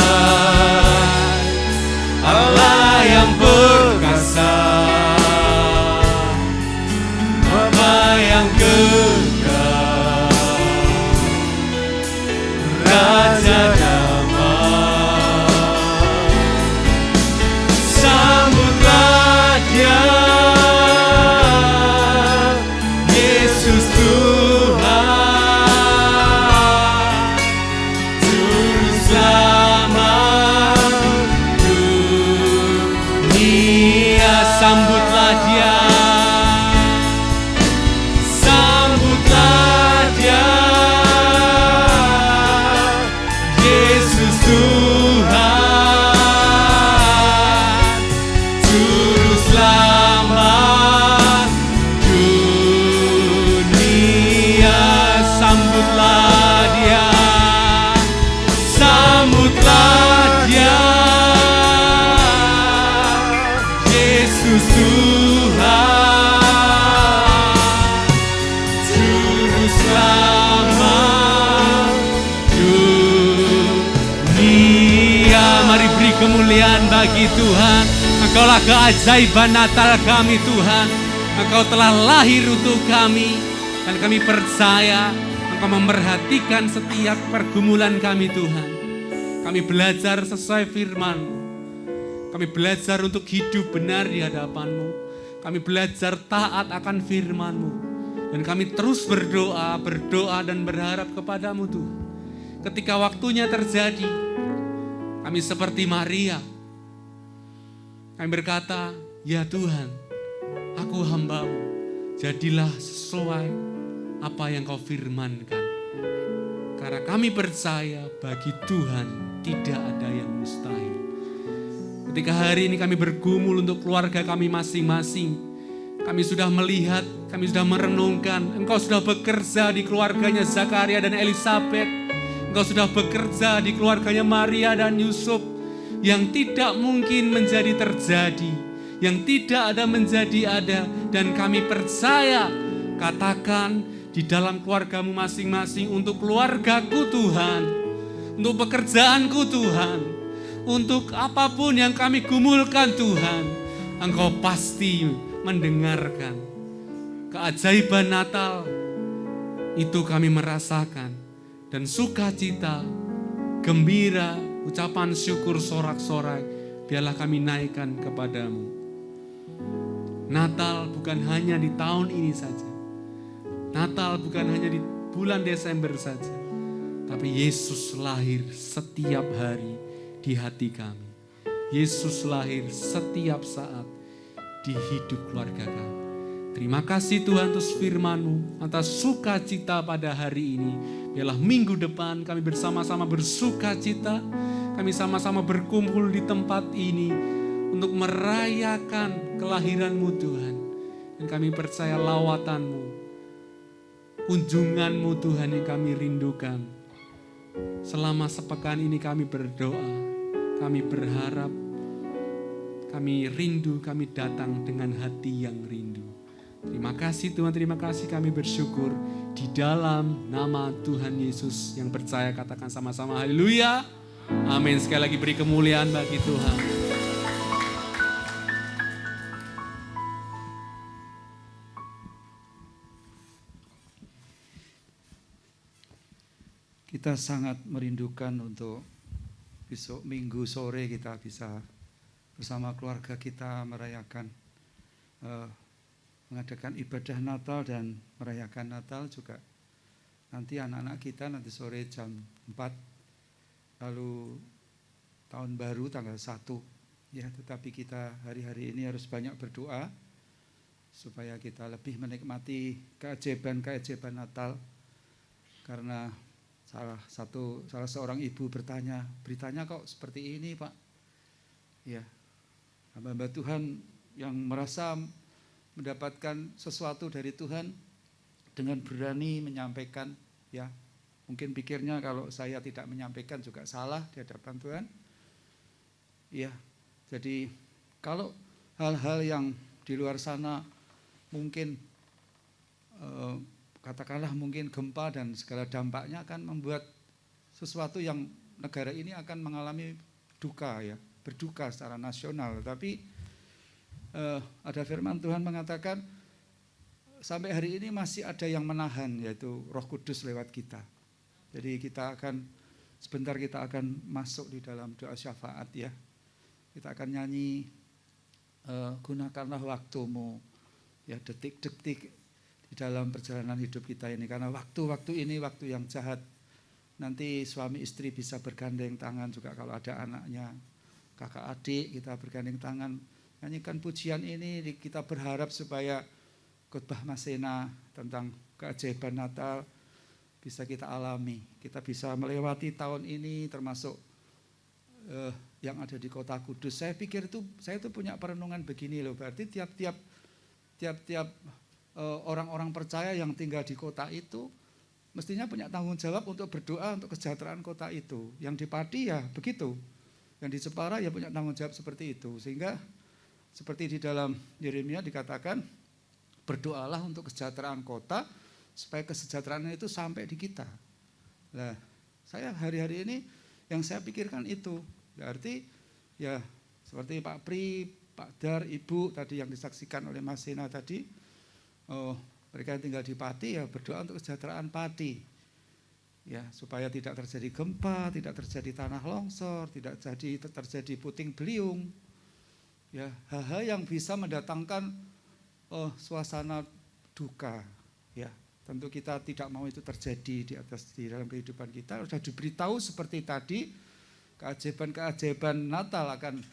Speaker 3: Allah yang perkasa, Bapa yang kekal, Raja damai. Sambutlah Dia, Yesus Tuhan, Juru Selamat dunia. Sambutlah Dia, sambutlah Dia, Yesus Tuhan, Juru Selamat dunia. Sambutlah Dia, sambutlah Dia, Yesus Tuhan, Juru Selamat dunia. Mari beri kemuliaan bagi Tuhan. Engkaulah keajaiban Natal kami Tuhan. Engkau telah lahir untuk kami, dan kami percaya Engkau memperhatikan setiap pergumulan kami Tuhan. Kami belajar sesuai firman. Kami belajar untuk hidup benar di hadapan-Mu. Kami belajar taat akan firman-Mu. Dan kami terus berdoa dan berharap kepada-Mu Tuhan. Ketika waktunya terjadi, kami seperti Maria. Kami berkata, ya Tuhan, aku hamba-Mu, jadilah sesuai apa yang Kau firmankan. Karena kami percaya bagi Tuhan tidak ada yang mustahil. Ketika hari ini kami bergumul untuk keluarga kami masing-masing, kami sudah melihat, kami sudah merenungkan, Engkau sudah bekerja di keluarganya Zakaria dan Elisabeth. Engkau sudah bekerja di keluarganya Maria dan Yusuf. Yang tidak mungkin menjadi terjadi, yang tidak ada menjadi ada. Dan kami percaya, katakan di dalam keluargamu masing-masing, untuk keluargaku Tuhan, untuk pekerjaanku Tuhan, untuk apapun yang kami gumulkan Tuhan, Engkau pasti mendengarkan. Keajaiban Natal itu kami merasakan, dan sukacita, gembira, ucapan syukur sorak-sorai biarlah kami naikkan kepadamu. Natal bukan hanya di tahun ini saja, Natal bukan hanya di bulan Desember saja, tapi Yesus lahir setiap hari di hati kami. Yesus lahir setiap saat di hidup keluarga kami. Terima kasih Tuhan atas firman-Mu, atas sukacita pada hari ini. Biarlah minggu depan kami bersama-sama bersukacita, kami sama-sama berkumpul di tempat ini untuk merayakan kelahiran-Mu Tuhan. Dan kami percaya lawatan-Mu, kunjungan-Mu Tuhan yang kami rindukan. Selama sepekan ini kami berdoa, kami berharap, kami rindu, kami datang dengan hati yang rindu. Terima kasih Tuhan, terima kasih, kami bersyukur di dalam nama Tuhan Yesus. Yang percaya katakan sama-sama haleluya. Amin. Sekali lagi beri kemuliaan bagi Tuhan.
Speaker 4: Kita sangat merindukan untuk besok Minggu sore kita bisa bersama keluarga kita merayakan, mengadakan ibadah Natal dan merayakan Natal juga. Nanti anak-anak kita nanti sore jam 4, lalu tahun baru tanggal 1. Ya, tetapi kita hari-hari ini harus banyak berdoa supaya kita lebih menikmati keajaiban Natal. Karena salah seorang ibu bertanya, beritanya kok seperti ini Pak? Ya, hamba-hamba Tuhan yang merasa mendapatkan sesuatu dari Tuhan dengan berani menyampaikan, ya mungkin pikirnya kalau saya tidak menyampaikan juga salah di hadapan Tuhan. Ya, jadi kalau hal-hal yang di luar sana mungkin katakanlah mungkin gempa dan segala dampaknya akan membuat sesuatu yang negara ini akan mengalami duka, ya, berduka secara nasional. Tapi ada firman Tuhan mengatakan sampai hari ini masih ada yang menahan, yaitu Roh Kudus lewat kita. Jadi sebentar kita akan masuk di dalam doa syafaat, ya. Kita akan nyanyi gunakanlah waktumu, ya, detik-detik di dalam perjalanan hidup kita ini. Karena waktu-waktu ini waktu yang jahat. Nanti suami istri bisa bergandeng tangan juga kalau ada anaknya, kakak adik kita bergandeng tangan. Nyanyikan pujian ini, kita berharap supaya khotbah Masena tentang keajaiban Natal bisa kita alami. Kita bisa melewati tahun ini termasuk yang ada di kota Kudus. Saya pikir saya punya perenungan begini loh. Berarti tiap-tiap orang-orang percaya yang tinggal di kota itu mestinya punya tanggung jawab untuk berdoa untuk kesejahteraan kota itu. Yang di Pati ya begitu, yang di Jepara ya punya tanggung jawab seperti itu. Sehingga seperti di dalam Yeremia dikatakan, berdoalah untuk kesejahteraan kota supaya kesejahteraan itu sampai di kita. Nah, saya hari-hari ini yang saya pikirkan itu, berarti ya seperti Pak Pri, Pak Dar, Ibu tadi yang disaksikan oleh Mas Sena tadi. Mereka yang tinggal di Pati ya berdoa untuk kesejahteraan Pati, ya, supaya tidak terjadi gempa, tidak terjadi tanah longsor, tidak terjadi puting beliung, Ya, hal-hal yang bisa mendatangkan suasana duka. Ya, tentu kita tidak mau itu terjadi di dalam kehidupan kita. Sudah diberitahu seperti tadi, keajaiban-keajaiban Natal akan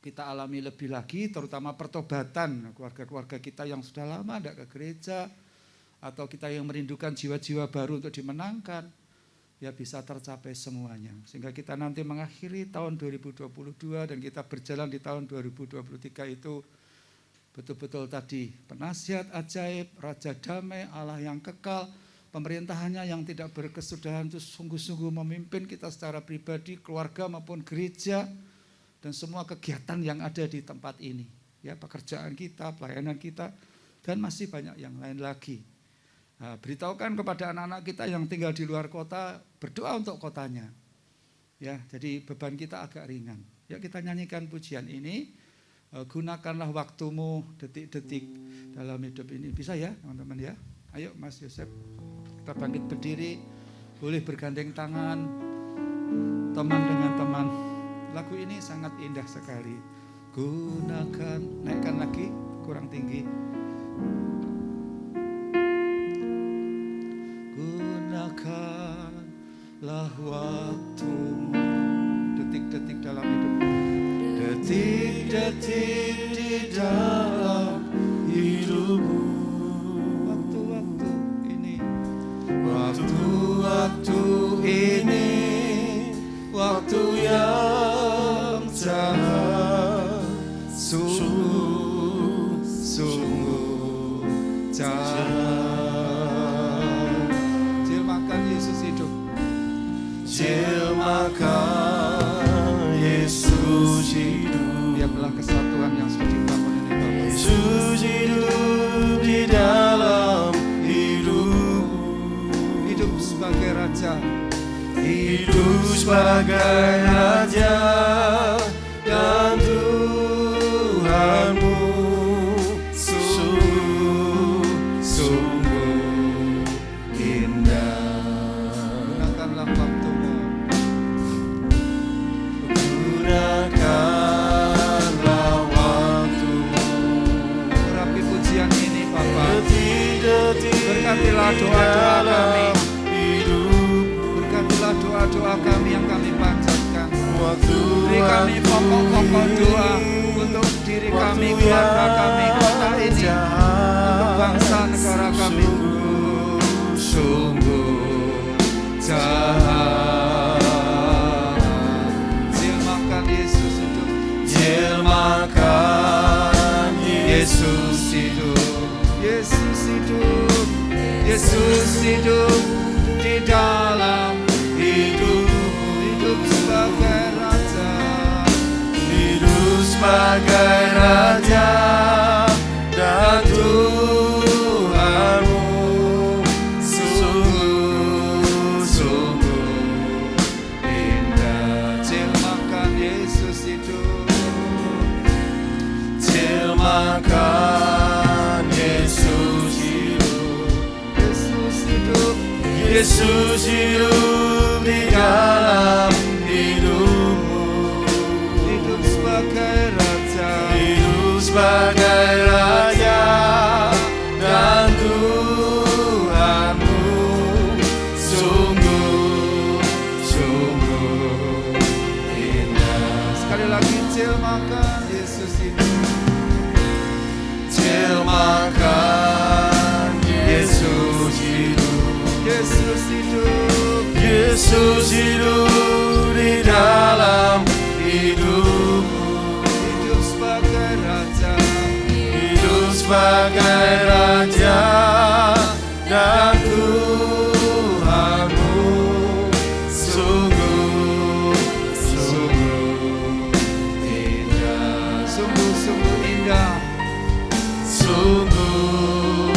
Speaker 4: kita alami lebih lagi, terutama pertobatan keluarga-keluarga kita yang sudah lama tidak ke gereja, atau kita yang merindukan jiwa-jiwa baru untuk dimenangkan, ya bisa tercapai semuanya. Sehingga kita nanti mengakhiri tahun 2022 dan kita berjalan di tahun 2023 itu betul-betul tadi penasihat ajaib, Raja Damai, Allah yang kekal, pemerintahannya yang tidak berkesudahan itu sungguh-sungguh memimpin kita secara pribadi, keluarga maupun gereja, dan semua kegiatan yang ada di tempat ini. Ya, pekerjaan kita, pelayanan kita, dan masih banyak yang lain lagi. Nah, beritahukan kepada anak-anak kita yang tinggal di luar kota, berdoa untuk kotanya. Ya, jadi beban kita agak ringan. Ya, kita nyanyikan pujian ini. Gunakanlah waktumu detik-detik dalam hidup ini. Bisa ya teman-teman ya? Ayo Mas Yosef, kita bangkit berdiri. Boleh bergandeng tangan, teman dengan teman. Lagu ini sangat indah sekali. Gunakan, naikkan lagi, kurang tinggi. Gunakanlah waktumu detik-detik dalam hidup. Detik-detik di dalam hidupmu. Waktu-waktu ini, waktu-waktu ini, waktu yang jahat, sungguh jahat. Jelmakan Yesus hidup. Jelmakan Yesus hidup. Biarlah kesatuan yang sudah dibangun ini Bapak. Yesus hidup di dalam hidup. Hidup sebagai Raja. Hidup sebagai Raja dan Tuhanmu. Sungguh indah. Gunakanlah waktumu. Gunakanlah waktumu. Urapi pujian ini Bapak. Berkatilah doa-doa kami. Berkatilah doa-doa kami yang kami panjatkan. Beri kami pokok-pokok doa untuk diri kami, keluarga kami, kota ini, untuk bangsa negara kami. Sungguh jahat. Jelmakan Yesus hidup. Jelmakan Yesus hidup. Yesus hidup. Yesus hidup di dalam hidup. Hidup sebagai Raja. Hidup sebagai Raja dan Tuhanmu. Sungguh indah. Jelmakan Yesus hidup. Jelmakan Yesus hidup. Yesus hidup. Yesus hidup di dalam hidupmu. Hidup sebagai Raja. Hidup sebagai Raja dan Tuhanmu. Sungguh indah. Sekali lagi, jelmakan Yesus hidup. Jelmakan Yesus hidup. Yesus hidup. Yesus hidup di dalam hidupmu. Hidup sebagai Raja. Hidup sebagai Raja dan Tuhanmu. Sungguh indah. Sungguh indah. Sungguh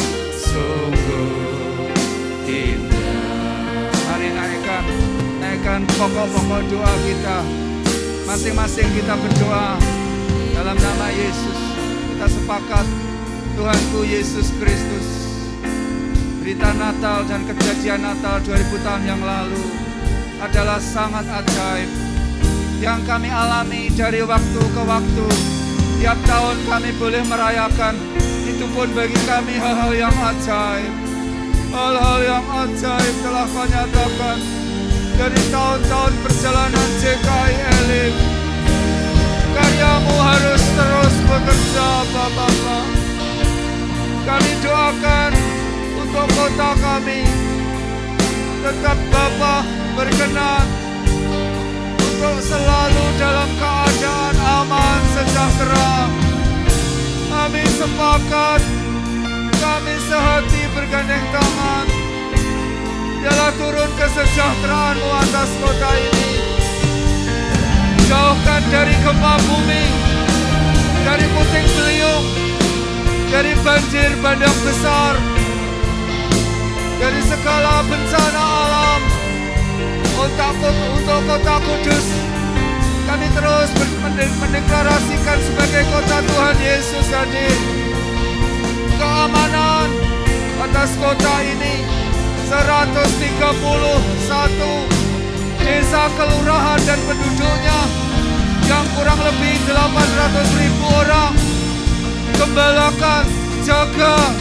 Speaker 4: indah. Mari naikkan pokok-pokok doa kita. Masing-masing kita berdoa dalam nama Yesus. Kita sepakat, Tuhanku Yesus Kristus, berita Natal dan kejadian Natal 2000 tahun yang lalu adalah sangat ajaib yang kami alami dari waktu ke waktu Tiap tahun kami boleh merayakan, itu pun bagi kami hal-hal yang ajaib. Hal-hal yang ajaib telah Kau nyatakan dari tahun-tahun perjalanan JKI Elim. Karya-Mu harus terus bekerja, Bapak. Kami doakan untuk kota kami, tetap Bapa berkenan untuk selalu dalam keadaan aman sejahtera. Kami sepakat, kami sehati bergandeng tangan. Biarlah turun kesejahteraan-Mu atas kota ini. Jauhkan dari gempa bumi, dari puting beliung, dari banjir bandang besar, dari segala bencana alam. Untuk kota Kudus, kami terus mendeklarasikan sebagai kota Tuhan Yesus hadir. Keamanan atas kota ini, 131 desa, kelurahan dan penduduknya yang kurang lebih 800.000 orang. Gembalakan, jaga,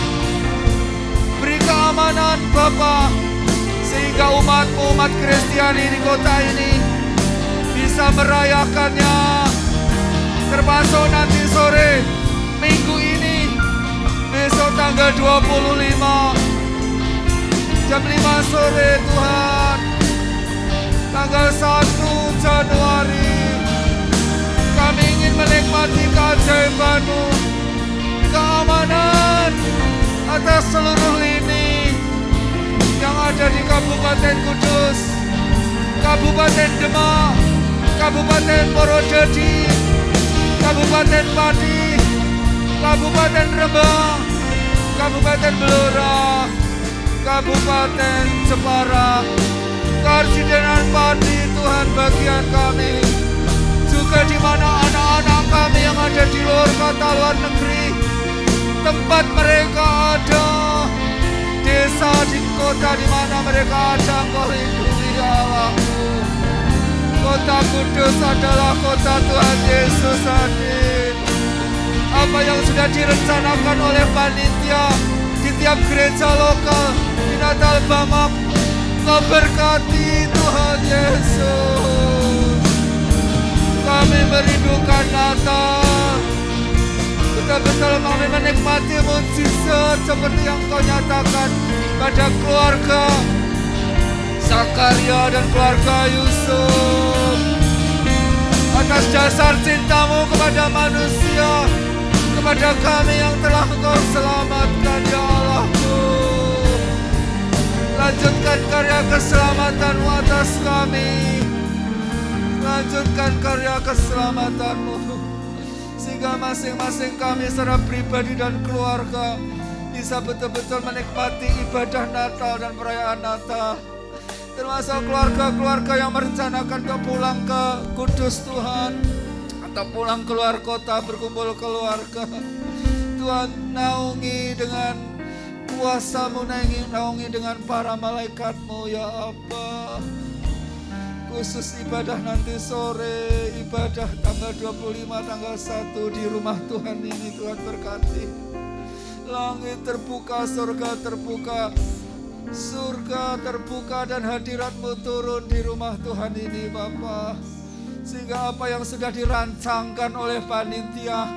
Speaker 4: beri keamanan Bapa, sehingga umat-Mu, umat Kristiani di kota ini bisa merayakannya, termasuk nanti sore minggu ini, besok tanggal 25 jam 5 sore Tuhan, tanggal 1 Januari, kami ingin menikmati keajaiban-Mu, keamanan atas seluruh lini yang ada di Kabupaten Kudus, Kabupaten Demak, Kabupaten Purwodadi, Kabupaten Pati, Kabupaten Rembang, Kabupaten Blora, Kabupaten Jepara, Karsidenan Pati, Tuhan bagian kami. Juga di mana anak-anak kami yang ada di luar kota, luar negeri, tempat mereka ada, desa di kota di mana mereka ada, Kau lindungi ya Allahku. Kota Kudus adalah kota Tuhan Yesus hadir. Apa yang sudah direncanakan oleh panitia di tiap gereja lokal di Natal Bamak, Kau berkati Tuhan Yesus. Kami merindukan Natal, betul-betul kami menikmati mujizat seperti yang Kau nyatakan pada keluarga Zakaria dan keluarga Yusuf. Atas dasar cinta-Mu kepada manusia, kepada kami yang telah Engkau selamatkan ya Allahku. Lanjutkan karya keselamatan-Mu atas kami. Lanjutkan karya keselamatan-Mu, sehingga masing-masing kami secara pribadi dan keluarga bisa betul-betul menikmati ibadah Natal dan perayaan Natal. Termasuk keluarga-keluarga yang merencanakan untuk pulang ke Kudus Tuhan, atau pulang keluar kota berkumpul keluarga. Tuhan, naungi dengan kuasa-Mu, naungi dengan para malaikat-Mu ya Aba. Khusus ibadah nanti sore, ibadah tanggal 25, tanggal 1 di rumah Tuhan ini, Tuhan berkati. Langit terbuka, surga terbuka, dan hadirat-Mu turun di rumah Tuhan ini Bapa. Sehingga apa yang sudah dirancangkan oleh panitia,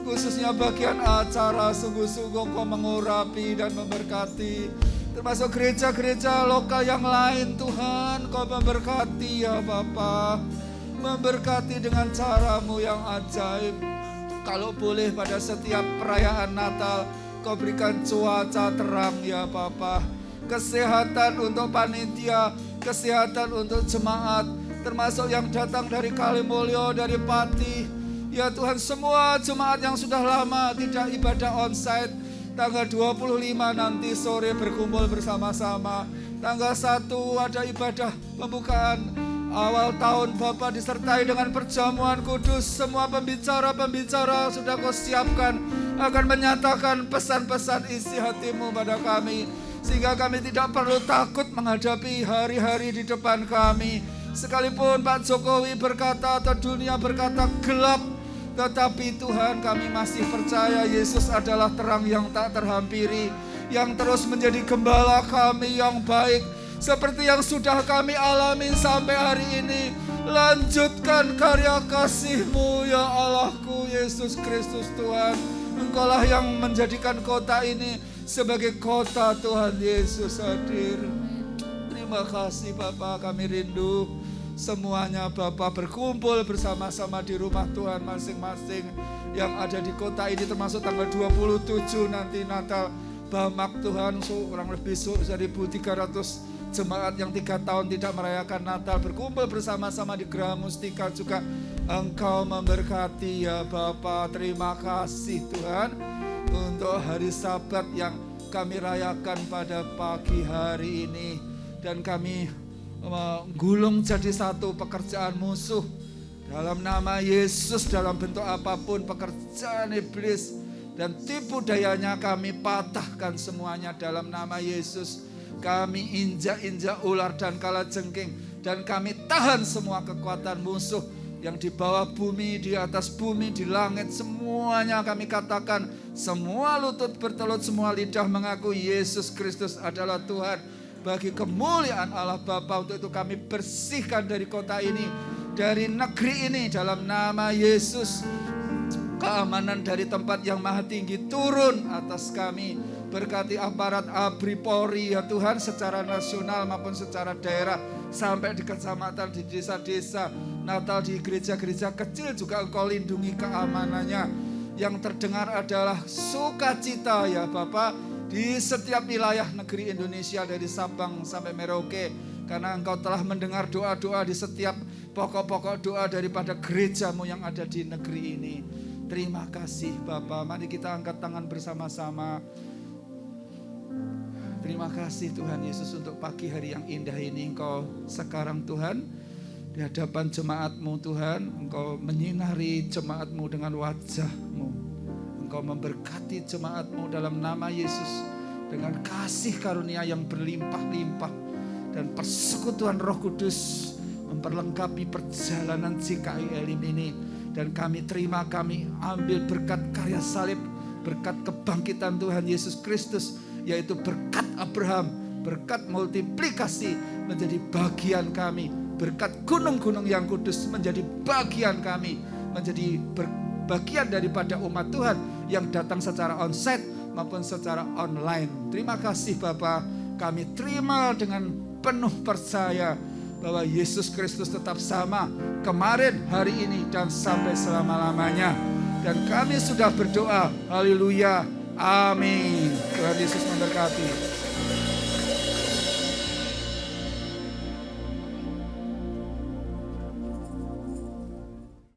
Speaker 4: khususnya bagian acara, sungguh-sungguh Kau mengurapi dan memberkati. Termasuk gereja-gereja lokal yang lain Tuhan, Kau memberkati ya Bapa. Memberkati dengan cara-Mu yang ajaib. Kalau boleh pada setiap perayaan Natal, Kau berikan cuaca terang ya Bapa. Kesehatan untuk panitia, kesehatan untuk jemaat, termasuk yang datang dari Kalimulyo, dari Pati. Ya Tuhan, semua jemaat yang sudah lama tidak ibadah onsite, tanggal 25 nanti sore berkumpul bersama-sama. Tanggal 1 ada ibadah pembukaan awal tahun Bapa, disertai dengan perjamuan kudus. Semua pembicara-pembicara sudah Kau siapkan akan menyatakan pesan-pesan isi hati-Mu pada kami, sehingga kami tidak perlu takut menghadapi hari-hari di depan kami. Sekalipun Pak Jokowi berkata atau dunia berkata gelap, Tetapi Tuhan, kami masih percaya Yesus adalah terang yang tak terhampiri, yang terus menjadi gembala kami yang baik, seperti yang sudah kami alami sampai hari ini. Lanjutkan karya kasih-Mu ya Allahku Yesus Kristus Tuhan. Engkaulah yang menjadikan kota ini sebagai kota Tuhan Yesus hadir. Terima kasih Bapa, kami rindu semuanya Bapa berkumpul bersama-sama di rumah Tuhan masing-masing yang ada di kota ini, termasuk tanggal 27 nanti Natal Bamak Tuhan. Kurang lebih 1.300 jemaat yang 3 tahun tidak merayakan Natal berkumpul bersama-sama di Geraha Mustika juga. Engkau memberkati ya Bapa. Terima kasih Tuhan untuk hari Sabat yang kami rayakan pada pagi hari ini, dan kami menggulung jadi satu pekerjaan musuh dalam nama Yesus. Dalam bentuk apapun pekerjaan iblis dan tipu dayanya, kami patahkan semuanya dalam nama Yesus. Kami injak-injak ular dan kalajengking, dan kami tahan semua kekuatan musuh yang di bawah bumi, di atas bumi, di langit. Semuanya kami katakan, semua lutut bertelut, semua lidah mengaku Yesus Kristus adalah Tuhan, bagi kemuliaan Allah Bapa. Untuk itu kami bersihkan dari kota ini, dari negeri ini dalam nama Yesus. Keamanan dari tempat yang maha tinggi turun atas kami. Berkati aparat ABRI Polri ya Tuhan, secara nasional maupun secara daerah, sampai di kecamatan, di desa-desa. Natal di gereja-gereja kecil juga Engkau lindungi keamanannya. Yang terdengar adalah sukacita ya Bapak di setiap wilayah negeri Indonesia, dari Sabang sampai Merauke, karena Engkau telah mendengar doa-doa di setiap pokok-pokok doa daripada gereja-Mu yang ada di negeri ini. Terima kasih Bapak. Mari kita angkat tangan bersama-sama. Terima kasih Tuhan Yesus untuk pagi hari yang indah ini. Engkau sekarang Tuhan di hadapan jemaat-Mu Tuhan, Engkau menyinari jemaat-Mu dengan wajah-Mu. Engkau memberkati jemaat-Mu dalam nama Yesus dengan kasih karunia yang berlimpah-limpah, dan persekutuan Roh Kudus memperlengkapi perjalanan GKI Elim ini. Dan kami terima, kami ambil berkat karya salib, berkat kebangkitan Tuhan Yesus Kristus, yaitu berkat Abraham, berkat multiplikasi menjadi bagian kami, berkat gunung-gunung yang kudus menjadi bagian kami, menjadi bagian daripada umat Tuhan yang datang secara onsite maupun secara online. Terima kasih Bapa, kami terima dengan penuh percaya bahwa Yesus Kristus tetap sama kemarin, hari ini, dan sampai selama-lamanya. Dan kami sudah berdoa, haleluya, amin. Tuhan Yesus memberkati.